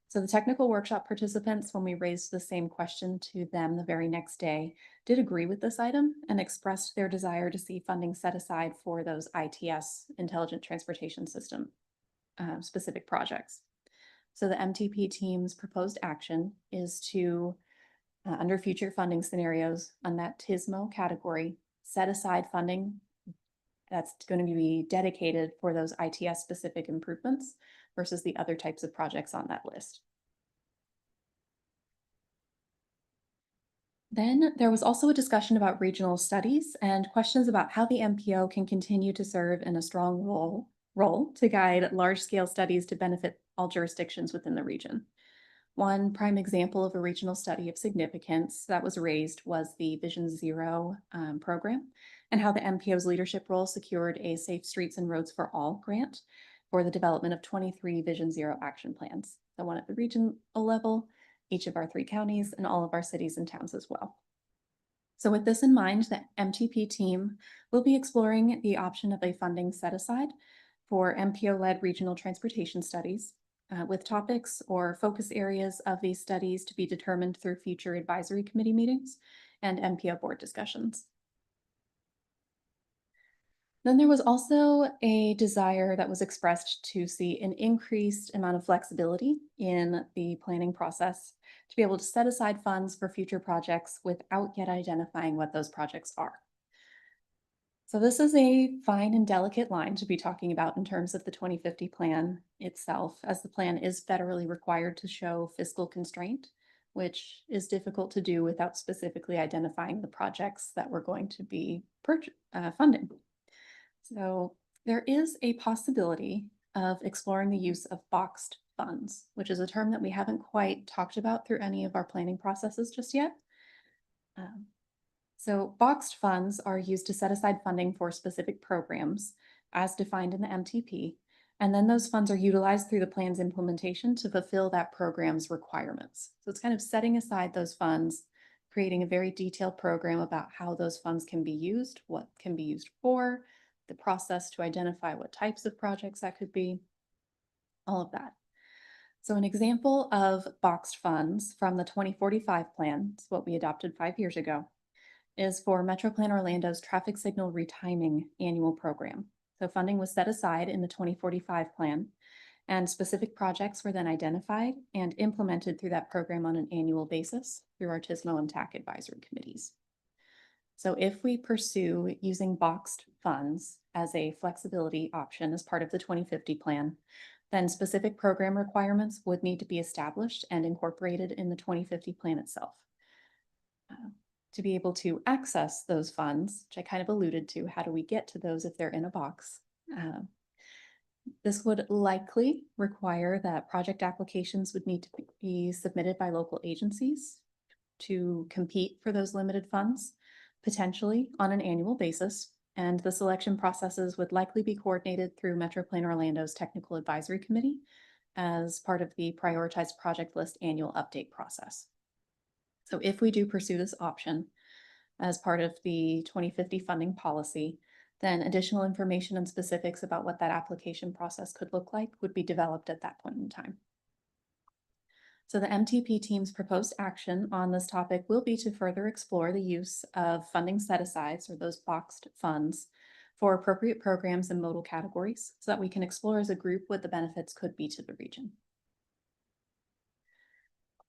So the technical workshop participants, when we raised the same question to them the very next day, did agree with this item and expressed their desire to see funding set aside for those ITS, Intelligent Transportation System, specific projects. So the MTP team's proposed action is to, under future funding scenarios on that TISMO category, set aside funding that's going to be dedicated for those ITS specific improvements versus the other types of projects on that list. Then there was also a discussion about regional studies and questions about how the MPO can continue to serve in a strong role to guide large-scale studies to benefit all jurisdictions within the region. One prime example of a regional study of significance that was raised was the Vision Zero program, and how the MPO's leadership role secured a Safe Streets and Roads for All grant for the development of 23 Vision Zero action plans. The one at the regional level, each of our 3 counties, and all of our cities and towns as well. So with this in mind, the MTP team will be exploring the option of a funding set aside for MPO-led regional transportation studies, with topics or focus areas of these studies to be determined through future advisory committee meetings and MPO board discussions. Then there was also a desire that was expressed to see an increased amount of flexibility in the planning process to be able to set aside funds for future projects without yet identifying what those projects are. So this is a fine and delicate line to be talking about in terms of the 2050 plan itself, as the plan is federally required to show fiscal constraint, which is difficult to do without specifically identifying the projects that we're going to be funding. So there is a possibility of exploring the use of boxed funds, which is a term that we haven't quite talked about through any of our planning processes just yet. So boxed funds are used to set aside funding for specific programs as defined in the MTP, and then those funds are utilized through the plan's implementation to fulfill that program's requirements. So it's kind of setting aside those funds, creating a very detailed program about how those funds can be used, what can be used for, the process to identify what types of projects that could be, all of that. So an example of boxed funds from the 2045 plan, it's what we adopted 5 years ago, is for Metro Plan Orlando's traffic signal retiming annual program. So funding was set aside in the 2045 plan, and specific projects were then identified and implemented through that program on an annual basis through our TISMO and TAC advisory committees. So if we pursue using boxed funds as a flexibility option as part of the 2050 plan, then specific program requirements would need to be established and incorporated in the 2050 plan itself. To be able to access those funds, which I kind of alluded to, how do we get to those if they're in a box? This would likely require that project applications would need to be submitted by local agencies to compete for those limited funds, potentially on an annual basis. And the selection processes would likely be coordinated through Metro Plan Orlando's Technical Advisory Committee as part of the prioritized project list annual update process. So if we do pursue this option as part of the 2050 funding policy, then additional information and specifics about what that application process could look like would be developed at that point in time. So the MTP team's proposed action on this topic will be to further explore the use of funding set-asides, or those boxed funds, for appropriate programs and modal categories so that we can explore as a group what the benefits could be to the region.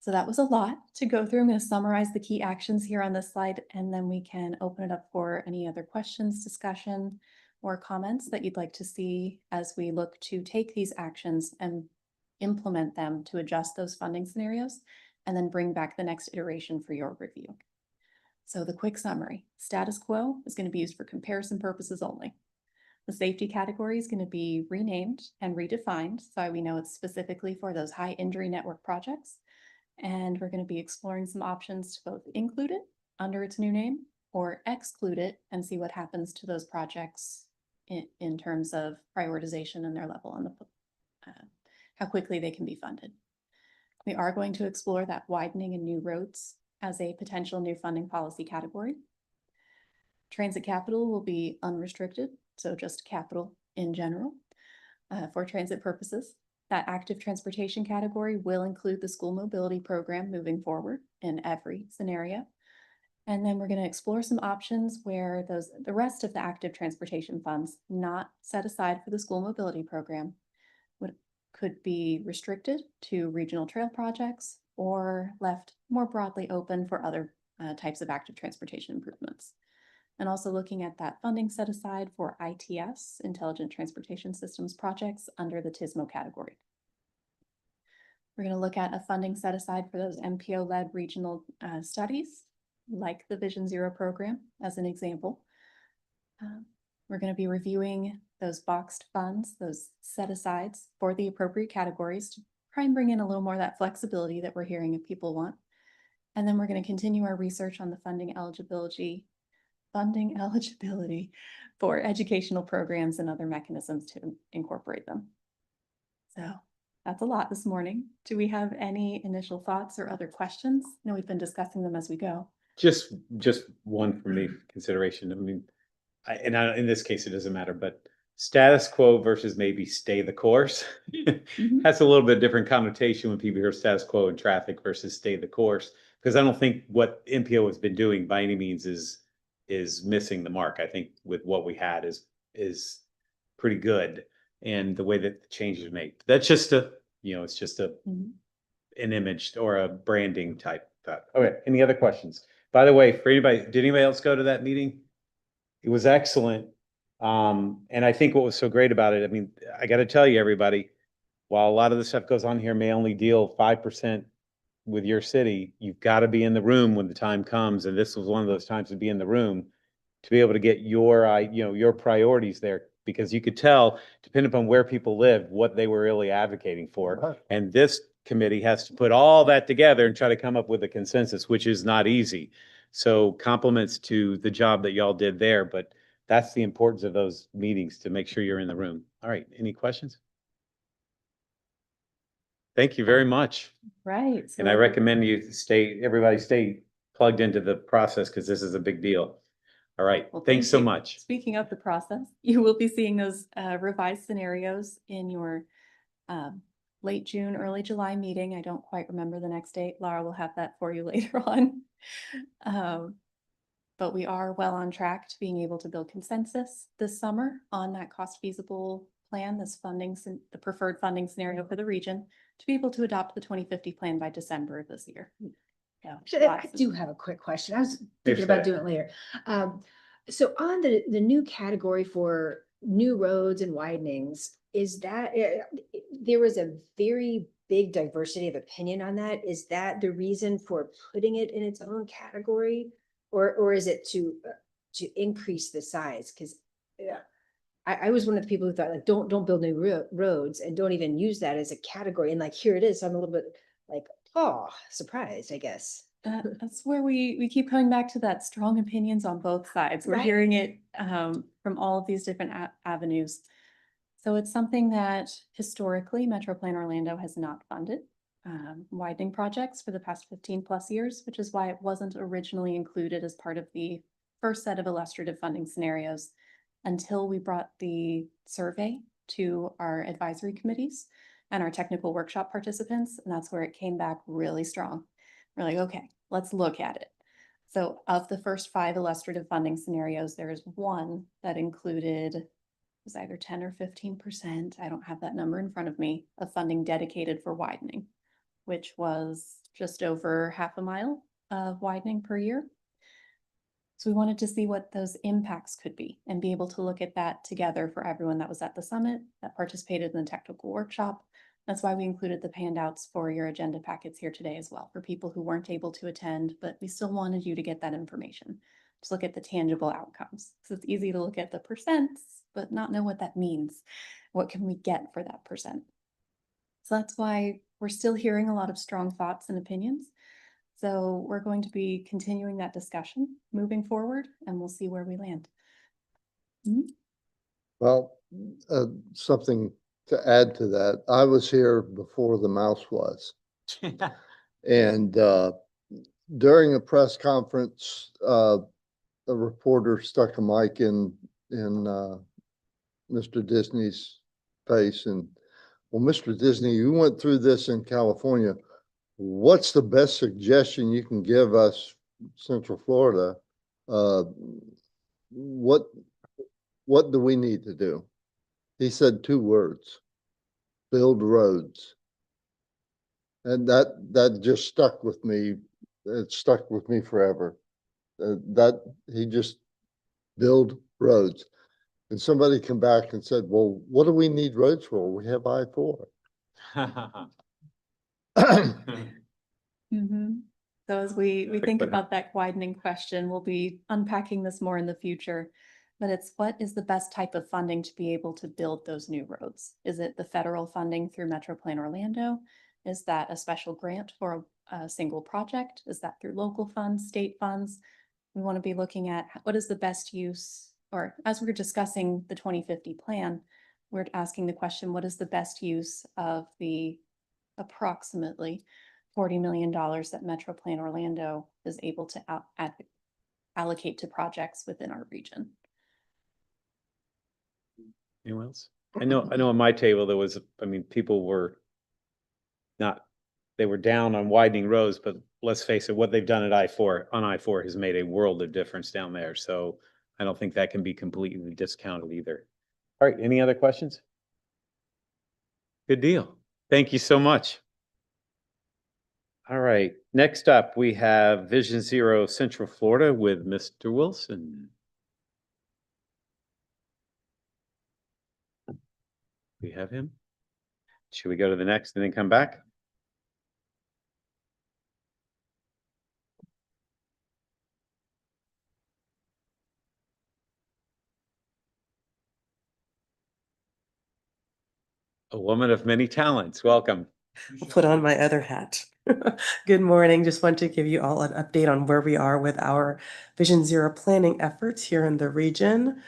So that was a lot to go through. I'm going to summarize the key actions here on this slide, and then we can open it up for any other questions, discussion, or comments that you'd like to see as we look to take these actions and implement them to adjust those funding scenarios, and then bring back the next iteration for your review. So the quick summary: status quo is going to be used for comparison purposes only. The safety category is going to be renamed and redefined so we know it's specifically for those high injury network projects. And we're going to be exploring some options to both include it under its new name or exclude it and see what happens to those projects in terms of prioritization and their level on the how quickly they can be funded. We are going to explore that widening and new roads as a potential new funding policy category. Transit capital will be unrestricted, so just capital in general for transit purposes. That active transportation category will include the school mobility program moving forward in every scenario. And then we're going to explore some options where the rest of the active transportation funds not set aside for the school mobility program could be restricted to regional trail projects or left more broadly open for other types of active transportation improvements. And also looking at that funding set aside for ITS, Intelligent Transportation Systems projects, under the TISMO category. We're going to look at a funding set aside for those MPO-led regional studies, like the Vision Zero program as an example. We're going to be reviewing those boxed funds, those set asides for the appropriate categories to try and bring in a little more of that flexibility that we're hearing if people want. And then we're going to continue our research on the funding eligibility for educational programs and other mechanisms to incorporate them. So that's a lot this morning. Do we have any initial thoughts or other questions? No, we've been discussing them as we go. Just one for me for consideration. I mean, in this case, it doesn't matter, but status quo versus maybe stay the course. Mhm. That's a little bit different connotation when people hear status quo in traffic versus stay the course. Because I don't think what MPO has been doing by any means is missing the mark. I think with what we had is pretty good, and the way that the changes are made. That's just it's just Mhm. an image or a branding type thought. Okay, any other questions? By the way, for anybody, did anybody else go to that meeting? It was excellent. And I think what was so great about it, I mean, I got to tell you, everybody, while a lot of the stuff goes on here may only deal 5% with your city, you've got to be in the room when the time comes. And this was one of those times to be in the room to be able to get your priorities there, because you could tell, depending upon where people live, what they were really advocating for. And this committee has to put all that together and try to come up with a consensus, which is not easy. So compliments to the job that y'all did there, but that's the importance of those meetings, to make sure you're in the room. All right, any questions? Thank you very much. Right. So And I recommend everybody stay plugged into the process, because this is a big deal. All right, Well, thanks thank so you. much. Speaking of the process, you will be seeing those revised scenarios in your late June, early July meeting. I don't quite remember the next date. Laura will have that for you later on. But we are well on track to being able to build consensus this summer on that cost feasible plan, the preferred funding scenario for the region, to be able to adopt the 2050 plan by December of this year. Yeah, Actually, I lots of- do have a quick question. I was Hey, thinking about Faye. doing it later. So on the new category for new roads and widenings, is that, there was a very big diversity of opinion on that. Is that the reason for putting it in its own category? Or is it to increase the size? Because I was one of the people who thought, like, don't build new roads and don't even use that as a category. And like, here it is. So I'm a little bit like, oh, surprised, I guess. That's where we keep coming back to that strong opinions on both sides. We're Right. hearing it from all of these different avenues. So it's something that historically Metro Plan Orlando has not funded widening projects for the past 15+ years, which is why it wasn't originally included as part of the first set of illustrative funding scenarios until we brought the survey to our advisory committees and our technical workshop participants. And that's where it came back really strong. We're like, okay, let's look at it. So of the first 5 illustrative funding scenarios, there is one that included, it was either 10 or 15%, I don't have that number in front of me, of funding dedicated for widening, which was just over 1/2 mile of widening per year. So we wanted to see what those impacts could be and be able to look at that together for everyone that was at the summit, that participated in the technical workshop. That's why we included the handouts for your agenda packets here today as well, for people who weren't able to attend, but we still wanted you to get that information. Just look at the tangible outcomes. So it's easy to look at the percents, but not know what that means. What can we get for that percent? So that's why we're still hearing a lot of strong thoughts and opinions. So we're going to be continuing that discussion moving forward, and we'll see where we land. Well, something to add to that, I was here before the mouse was. And during a press conference, a reporter stuck a mic in Mr. Disney's face and, well, Mr. Disney, you went through this in California. What's the best suggestion you can give us, Central Florida? What do we need to do? He said 2 words: build roads. And that just stuck with me. It stuck with me forever. That he just build roads. And somebody came back and said, well, what do we need roads for? We have I-4. So as we think about that widening question, we'll be unpacking this more in the future. but it's what is the best type of funding to be able to build those new roads? Is it the federal funding through Metro Plan Orlando? Is that a special grant for a single project? Is that through local funds, state funds? We want to be looking at what is the best use, or as we're discussing the 2050 plan, we're asking the question, what is the best use of the approximately $40 million that Metro Plan Orlando is able to allocate to projects within our region? Anyone else? I know on my table there was, I mean, people were not, they were down on widening roads, but let's face it, what they've done at I-4 has made a world of difference down there. So I don't think that can be completely discounted either. All right, any other questions? Good deal. Thank you so much. All right, next up, we have Vision Zero Central Florida with Mr. Wilson. We have him. Should we go to the next and then come back? A woman of many talents. Welcome. I'll put on my other hat. Good morning. Just want to give you all an update on where we are with our Vision Zero planning efforts here in the region.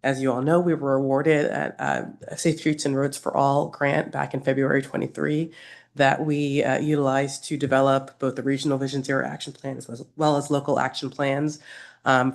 As you all know, we were awarded a Safe Streets and Roads for All grant back in February 23 that we utilized to develop both the regional Vision Zero action plan as well as local action plans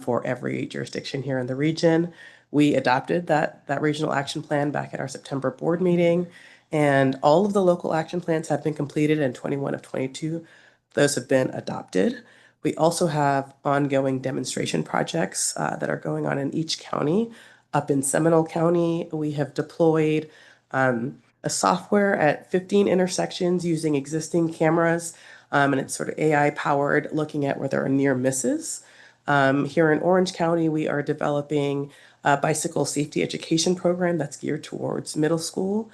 for every jurisdiction here in the region. We adopted that regional action plan back at our September board meeting, and all of the local action plans have been completed in 21 of 22. Those have been adopted. We also have ongoing demonstration projects that are going on in each county. Up in Seminole County, we have deployed a software at 15 intersections using existing cameras, and it's sort of AI powered, looking at where there are near misses. Here in Orange County, we are developing a bicycle safety education program that's geared towards middle school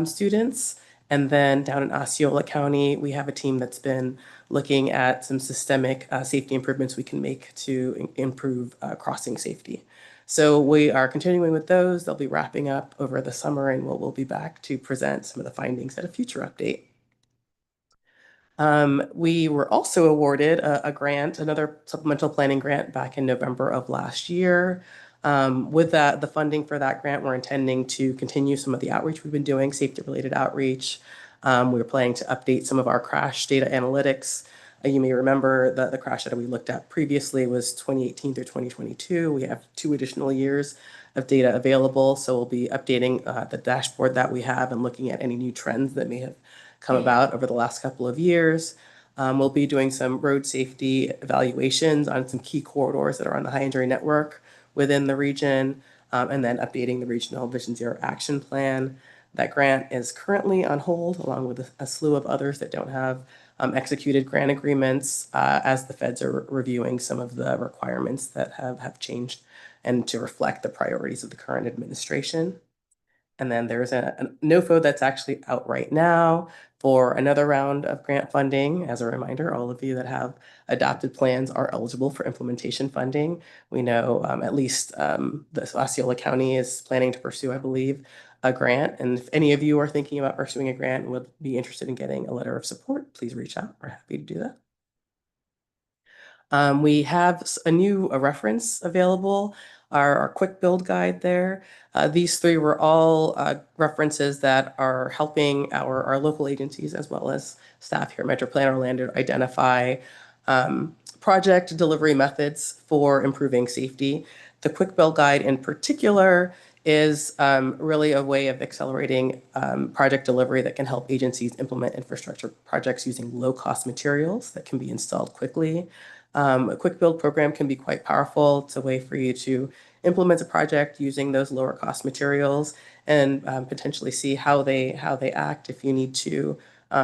students. And then down in Osceola County, we have a team that's been looking at some systemic safety improvements we can make to improve crossing safety. So we are continuing with those. They'll be wrapping up over the summer, and we'll be back to present some of the findings at a future update. We were also awarded a grant, another supplemental planning grant back in November of last year. With the funding for that grant, we're intending to continue some of the outreach we've been doing, safety-related outreach. We were planning to update some of our crash data analytics. You may remember that the crash data we looked at previously was 2018 through 2022. We have 2 additional years of data available, so we'll be updating the dashboard that we have and looking at any new trends that may have come about over the last couple of years. We'll be doing some road safety evaluations on some key corridors that are on the high injury network within the region, and then updating the regional Vision Zero action plan. That grant is currently on hold, along with a slew of others that don't have executed grant agreements, as the feds are reviewing some of the requirements that have changed and to reflect the priorities of the current administration. And then there's a NOFO that's actually out right now for another round of grant funding. As a reminder, all of you that have adopted plans are eligible for implementation funding. We know at least the Osceola County is planning to pursue, I believe, a grant. And if any of you are thinking about pursuing a grant and would be interested in getting a letter of support, please reach out. We're happy to do that. We have a new reference available, our quick build guide there. These 3 were all references that are helping our local agencies as well as staff here at Metro Plan Orlando identify project delivery methods for improving safety. The quick build guide in particular is really a way of accelerating project delivery that can help agencies implement infrastructure projects using low-cost materials that can be installed quickly. A quick build program can be quite powerful. It's a way for you to implement a project using those lower cost materials and potentially see how they act if you need to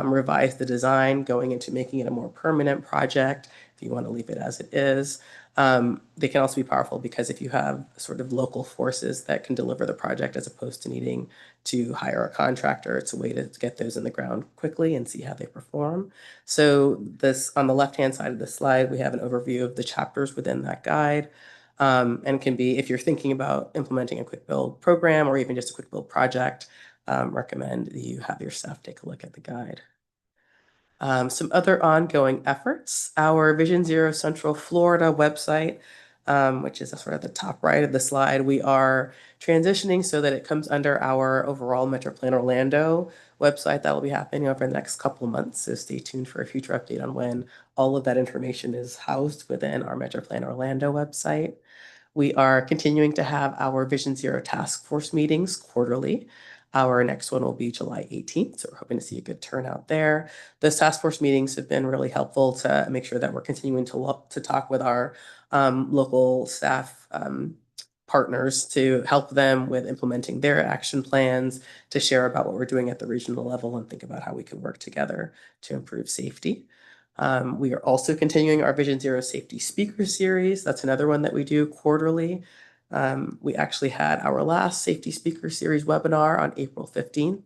revise the design going into making it a more permanent project, if you want to leave it as it is. They can also be powerful because if you have sort of local forces that can deliver the project as opposed to needing to hire a contractor, it's a way to get those in the ground quickly and see how they perform. So this, on the left-hand side of the slide, we have an overview of the chapters within that guide. And can be, if you're thinking about implementing a quick build program or even just a quick build project, recommend that you have your staff take a look at the guide. Some other ongoing efforts, our Vision Zero Central Florida website, which is sort of the top right of the slide, we are transitioning so that it comes under our overall Metro Plan Orlando website. That will be happening over the next couple of months. So stay tuned for a future update on when all of that information is housed within our Metro Plan Orlando website. We are continuing to have our Vision Zero Task Force meetings quarterly. Our next one will be July 18th, so we're hoping to see a good turnout there. Those task force meetings have been really helpful to make sure that we're continuing to talk with our local staff partners to help them with implementing their action plans, to share about what we're doing at the regional level and think about how we can work together to improve safety. We are also continuing our Vision Zero Safety Speaker Series. That's another one that we do quarterly. We actually had our last Safety Speaker Series webinar on April 15th.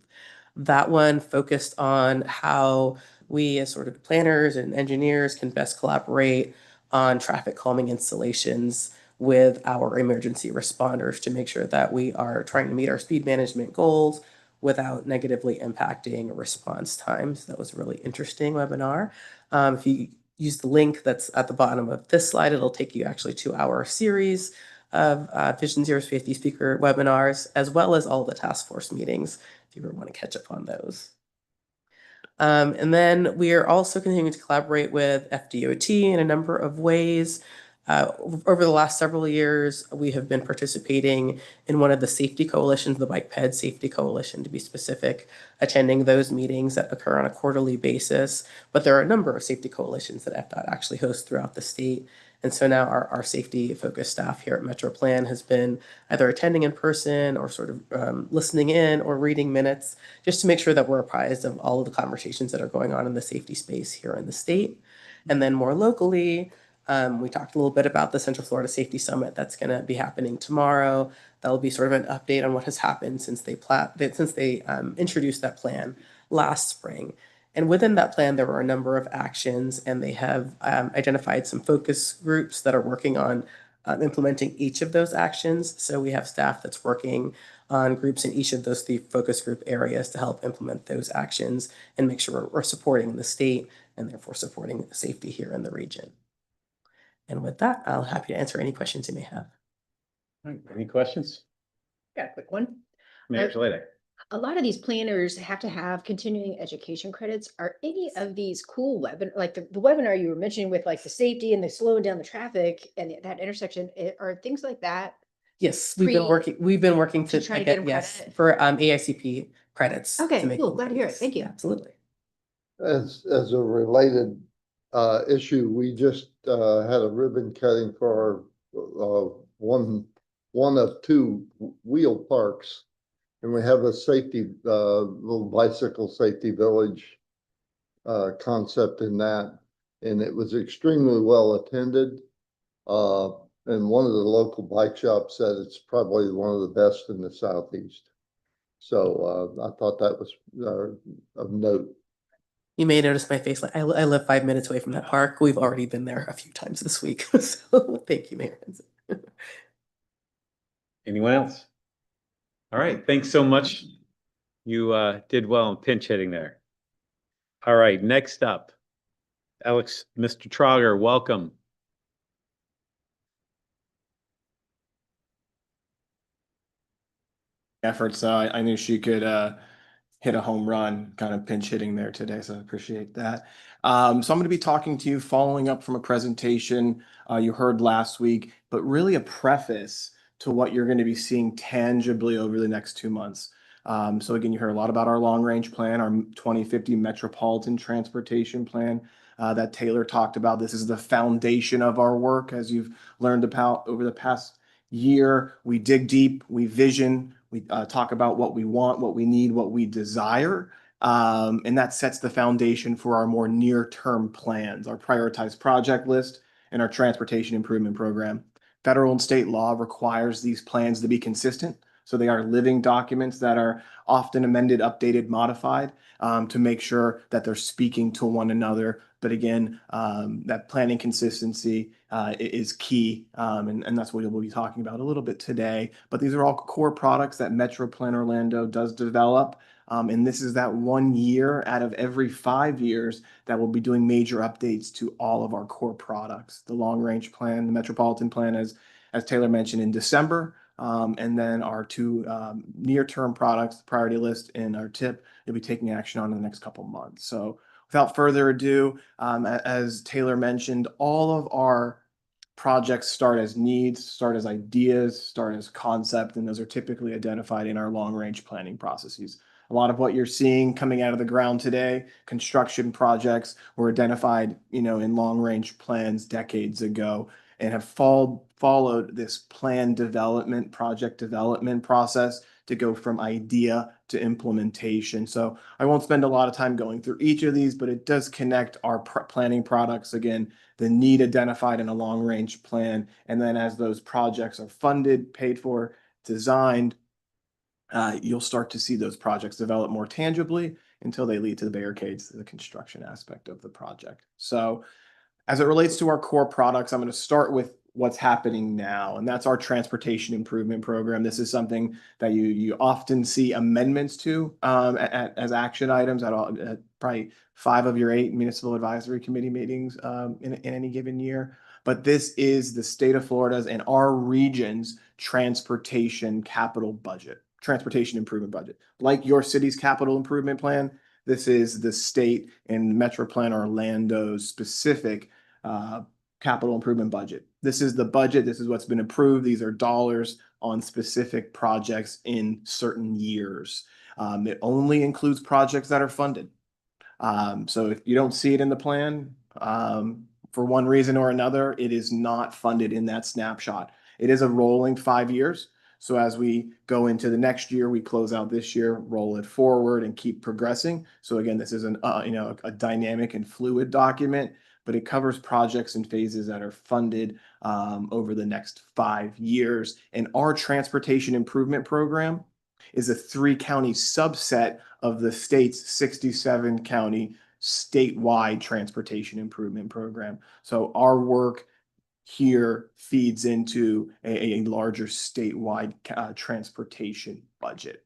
That one focused on how we as sort of planners and engineers can best collaborate on traffic calming installations with our emergency responders to make sure that we are trying to meet our speed management goals without negatively impacting response times. That was a really interesting webinar. If you use the link that's at the bottom of this slide, it'll take you actually to our series of Vision Zero Safety Speaker webinars, as well as all the task force meetings, if you ever want to catch up on those. And then we are also continuing to collaborate with FDOT in a number of ways. Over the last several years, we have been participating in one of the safety coalitions, the Bike Ped Safety Coalition, to be specific, attending those meetings that occur on a quarterly basis. But there are a number of safety coalitions that FDOT actually hosts throughout the state. And so now our safety-focused staff here at Metro Plan has been either attending in person or sort of listening in or reading minutes, just to make sure that we're apprised of all of the conversations that are going on in the safety space here in the state. And then more locally, we talked a little bit about the Central Florida Safety Summit that's going to be happening tomorrow. That'll be sort of an update on what has happened since they introduced that plan last spring. And within that plan, there were a number of actions, and they have identified some focus groups that are working on implementing each of those actions. So we have staff that's working on groups in each of those three focus group areas to help implement those actions and make sure we're supporting the state and therefore supporting safety here in the region. And with that, I'll be happy to answer any questions you may have. All right, any questions? Got a quick one. Mayor Shalita? A lot of these planners have to have continuing education credits. Are any of these cool like the webinar you were mentioning with like the safety and the slowing down the traffic and that intersection, are things like that? Yes, we've been working to try to get them yes, credit? for AICP credits. Okay, to make cool. them Glad to hear it. credits. Thank you. Absolutely. As a related issue, we just had a ribbon cutting for our one of two wheel parks. And we have a safety, little bicycle safety village concept in that. And it was extremely well attended. And one of the local bike shops said it's probably one of the best in the Southeast. So I thought that was of note. You may notice my face. Like I live 5 minutes away from that park. We've already been there a few times this week. So thank you, Mayor. Anyone else? All right, thanks so much. You did well in pinch hitting there. All right, next up, Alex, Mr. Trauger, welcome. Efforts. I knew she could hit a home run, kind of pinch hitting there today, so I appreciate that. So I'm going to be talking to you following up from a presentation you heard last week, but really a preface to what you're going to be seeing tangibly over the next 2 months. So again, you heard a lot about our long-range plan, our 2050 Metropolitan Transportation Plan that Taylor talked about. This is the foundation of our work, as you've learned about over the past year. We dig deep, we vision, we talk about what we want, what we need, what we desire. And that sets the foundation for our more near-term plans, our prioritized project list, and our transportation improvement program. Federal and state law requires these plans to be consistent So they are living documents that are often amended, updated, modified to make sure that they're speaking to one another. But again, that planning consistency is key, and that's what we'll be talking about a little bit today. But these are all core products that Metro Plan Orlando does develop. And this is that 1 year out of every 5 years that we'll be doing major updates to all of our core products. The long range plan, the metropolitan plan, as Taylor mentioned, in December. And then our two near-term products, the priority list and our tip, you'll be taking action on in the next couple months. So without further ado, as Taylor mentioned, all of our projects start as needs, start as ideas, start as concept, and those are typically identified in our long-range planning processes. A lot of what you're seeing coming out of the ground today, construction projects, were identified, in long-range plans decades ago and have followed this project development process to go from idea to implementation. So I won't spend a lot of time going through each of these, but it does connect our planning products. Again, the need identified in a long range plan. And then as those projects are funded, paid for, designed, you'll start to see those projects develop more tangibly until they lead to the barricades, the construction aspect of the project. So as it relates to our core products, I'm going to start with what's happening now, and that's our transportation improvement program. This is something that you often see amendments to as action items at probably 5 of your 8 municipal advisory committee meetings in any given year. But this is the state of Florida's and our region's transportation improvement budget. Like your city's capital improvement plan, this is the state and Metro Plan Orlando's specific capital improvement budget. This is the budget. This is what's been approved. These are dollars on specific projects in certain years. It only includes projects that are funded. So if you don't see it in the plan, for one reason or another, it is not funded in that snapshot. It is a rolling 5 years. So as we go into the next year, we close out this year, roll it forward, and keep progressing. So again, this is a dynamic and fluid document, but it covers projects and phases that are funded over the next 5 years. And our transportation improvement program is a 3-county subset of the state's 67-county statewide transportation improvement program. So our work here feeds into a larger statewide transportation budget.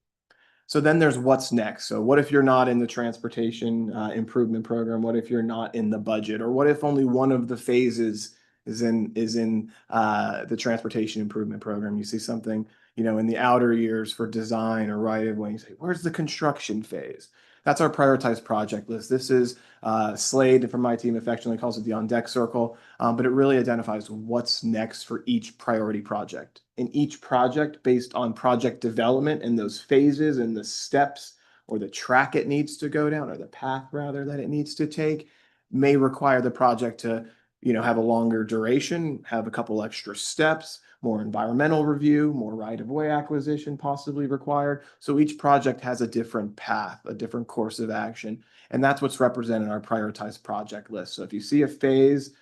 So then there's what's next. So what if you're not in the transportation improvement program? What if you're not in the budget? Or what if only one of the phases is in the transportation improvement program? You see something, in the outer years for design or right of way. You say, where's the construction phase? That's our prioritized project list. This is Slade from my team affectionately calls it the on deck circle, but it really identifies what's next for each priority project. And each project, based on project development and those phases and the steps or the track it needs to go down, or the path rather that it needs to take, may require the project to have a longer duration, have a couple extra steps, more environmental review, more right-of-way acquisition possibly required. So each project has a different path, a different course of action. And that's what's represented in our prioritized project list. So if you see a phase,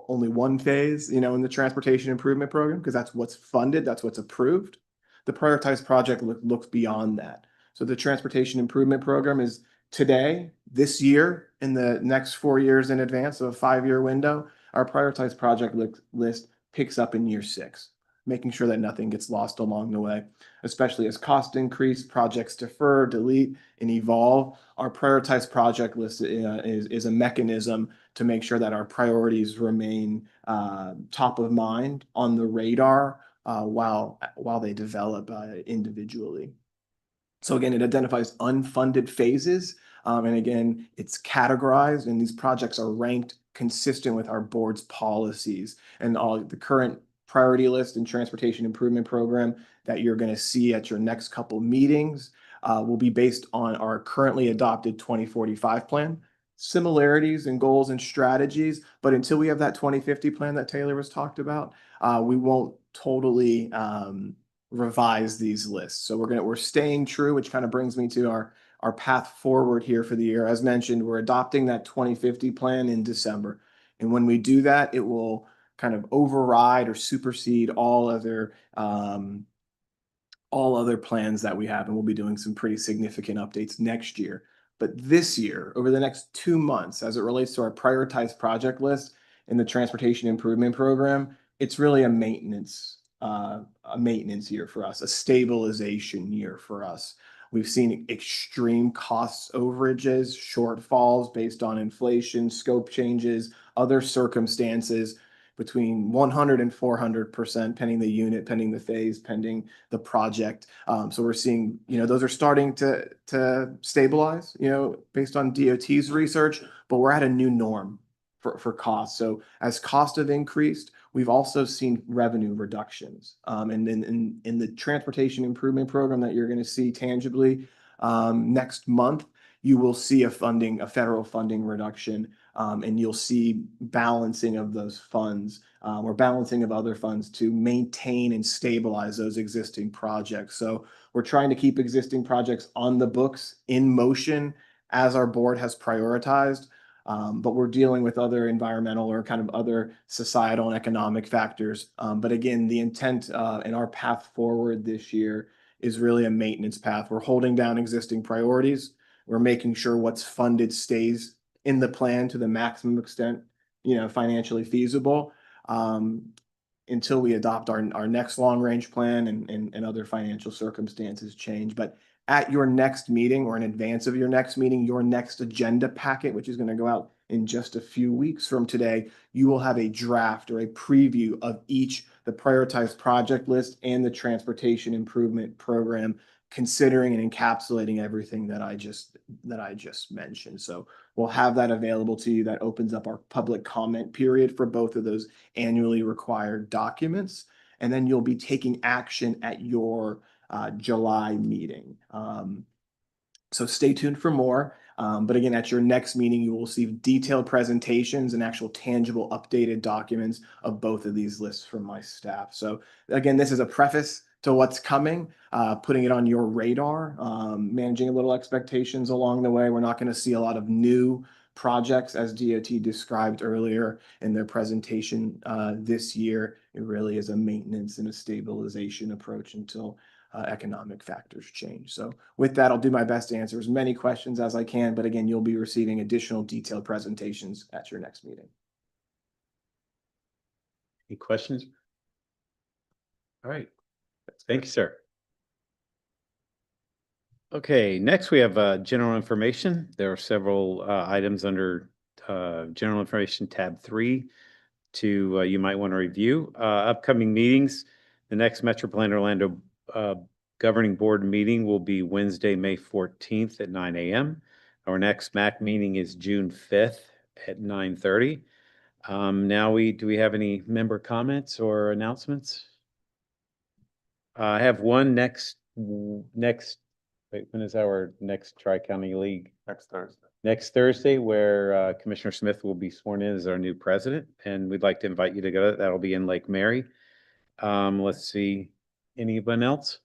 only one phase, in the transportation improvement program, because that's what's funded, that's what's approved, the prioritized project looks beyond that. So the transportation improvement program is today, this year, in the next 4 years in advance of a 5-year window. Our prioritized project list picks up in year 6, making sure that nothing gets lost along the way, especially as costs increase, projects defer, delete, and evolve. Our prioritized project list is a mechanism to make sure that our priorities remain top of mind on the radar while they develop individually. So again, it identifies unfunded phases. And again, it's categorized, and these projects are ranked consistent with our board's policies. And all the current priority list and transportation improvement program that you're going to see at your next couple meetings will be based on our currently adopted 2045 plan. Similarities and goals and strategies, but until we have that 2050 plan that Taylor was talked about, we won't totally revise these lists. So we're staying true, which kind of brings me to our path forward here for the year. As mentioned, we're adopting that 2050 plan in December. And when we do that, it will kind of override or supersede all other all other plans that we have, and we'll be doing some pretty significant updates next year. But this year, over the next 2 months, as it relates to our prioritized project list in the Transportation Improvement Program, it's really a maintenance year for us, a stabilization year for us. We've seen extreme costs overages, shortfalls based on inflation, scope changes, other circumstances between 100 and 400%, pending the unit, pending the phase, pending the project. So we're seeing, those are starting to stabilize, based on DOT's research, but we're at a new norm for costs. So as costs have increased, we've also seen revenue reductions. And then in the Transportation Improvement Program that you're going to see tangibly next month, you will see a federal funding reduction, and you'll see balancing of those funds or balancing of other funds to maintain and stabilize those existing projects. So we're trying to keep existing projects on the books in motion as our board has prioritized. But we're dealing with other environmental or kind of other societal and economic factors. But again, the intent and our path forward this year is really a maintenance path. We're holding down existing priorities. We're making sure what's funded stays in the plan to the maximum extent, financially feasible, until we adopt our next long range plan and other financial circumstances change. But at your next meeting or in advance of your next meeting, your next agenda packet, which is going to go out in just a few weeks from today, you will have a draft or a preview of the prioritized project list and the Transportation Improvement Program, considering and encapsulating everything that I just mentioned. So we'll have that available to you. That opens up our public comment period for both of those annually required documents. And then you'll be taking action at your July meeting. So stay tuned for more. But again, at your next meeting, you will see detailed presentations and actual tangible updated documents of both of these lists from my staff. So again, this is a preface to what's coming, putting it on your radar, managing a little expectations along the way. We're not going to see a lot of new projects as DOT described earlier in their presentation this year. It really is a maintenance and a stabilization approach until economic factors change. So with that, I'll do my best to answer as many questions as I can. But again, you'll be receiving additional detailed presentations at your next meeting. Any questions? All right. Thank you, sir. Okay, next we have general information. There are several items under general information tab 3 you might want to review. Upcoming meetings. The next Metro Plan Orlando governing board meeting will be Wednesday, May 14th at 9 a.m. Our next MAC meeting is June 5th at 9:30. Do we have any member comments or announcements? I have one wait, when is our next Tri-County League? Next Thursday, where Commissioner Smith will be sworn in as our new president, and we'd like to invite you to go. That'll be in Lake Mary. Let's see, anyone else?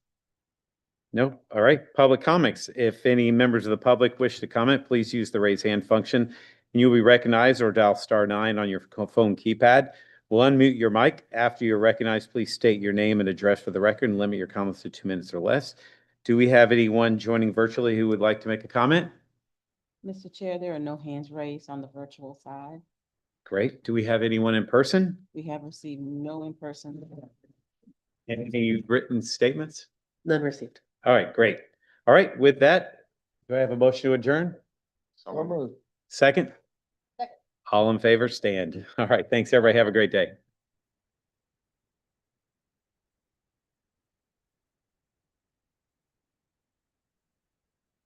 No? All right, public comments. If any members of the public wish to comment, please use the raise hand function, and you'll be recognized, or dial *9 on your phone keypad. We'll unmute your mic. After you're recognized, please state your name and address for the record and limit your comments to 2 minutes or less. Do we have anyone joining virtually who would like to make a comment? Mr. Chair, there are no hands raised on the virtual side. Great. Do we have anyone in person? We have received no in-person. Any written statements? None received. All right, great. All right, with that, do I have a motion to adjourn? Second? All in favor, stand. All right, thanks, everybody. Have a great day.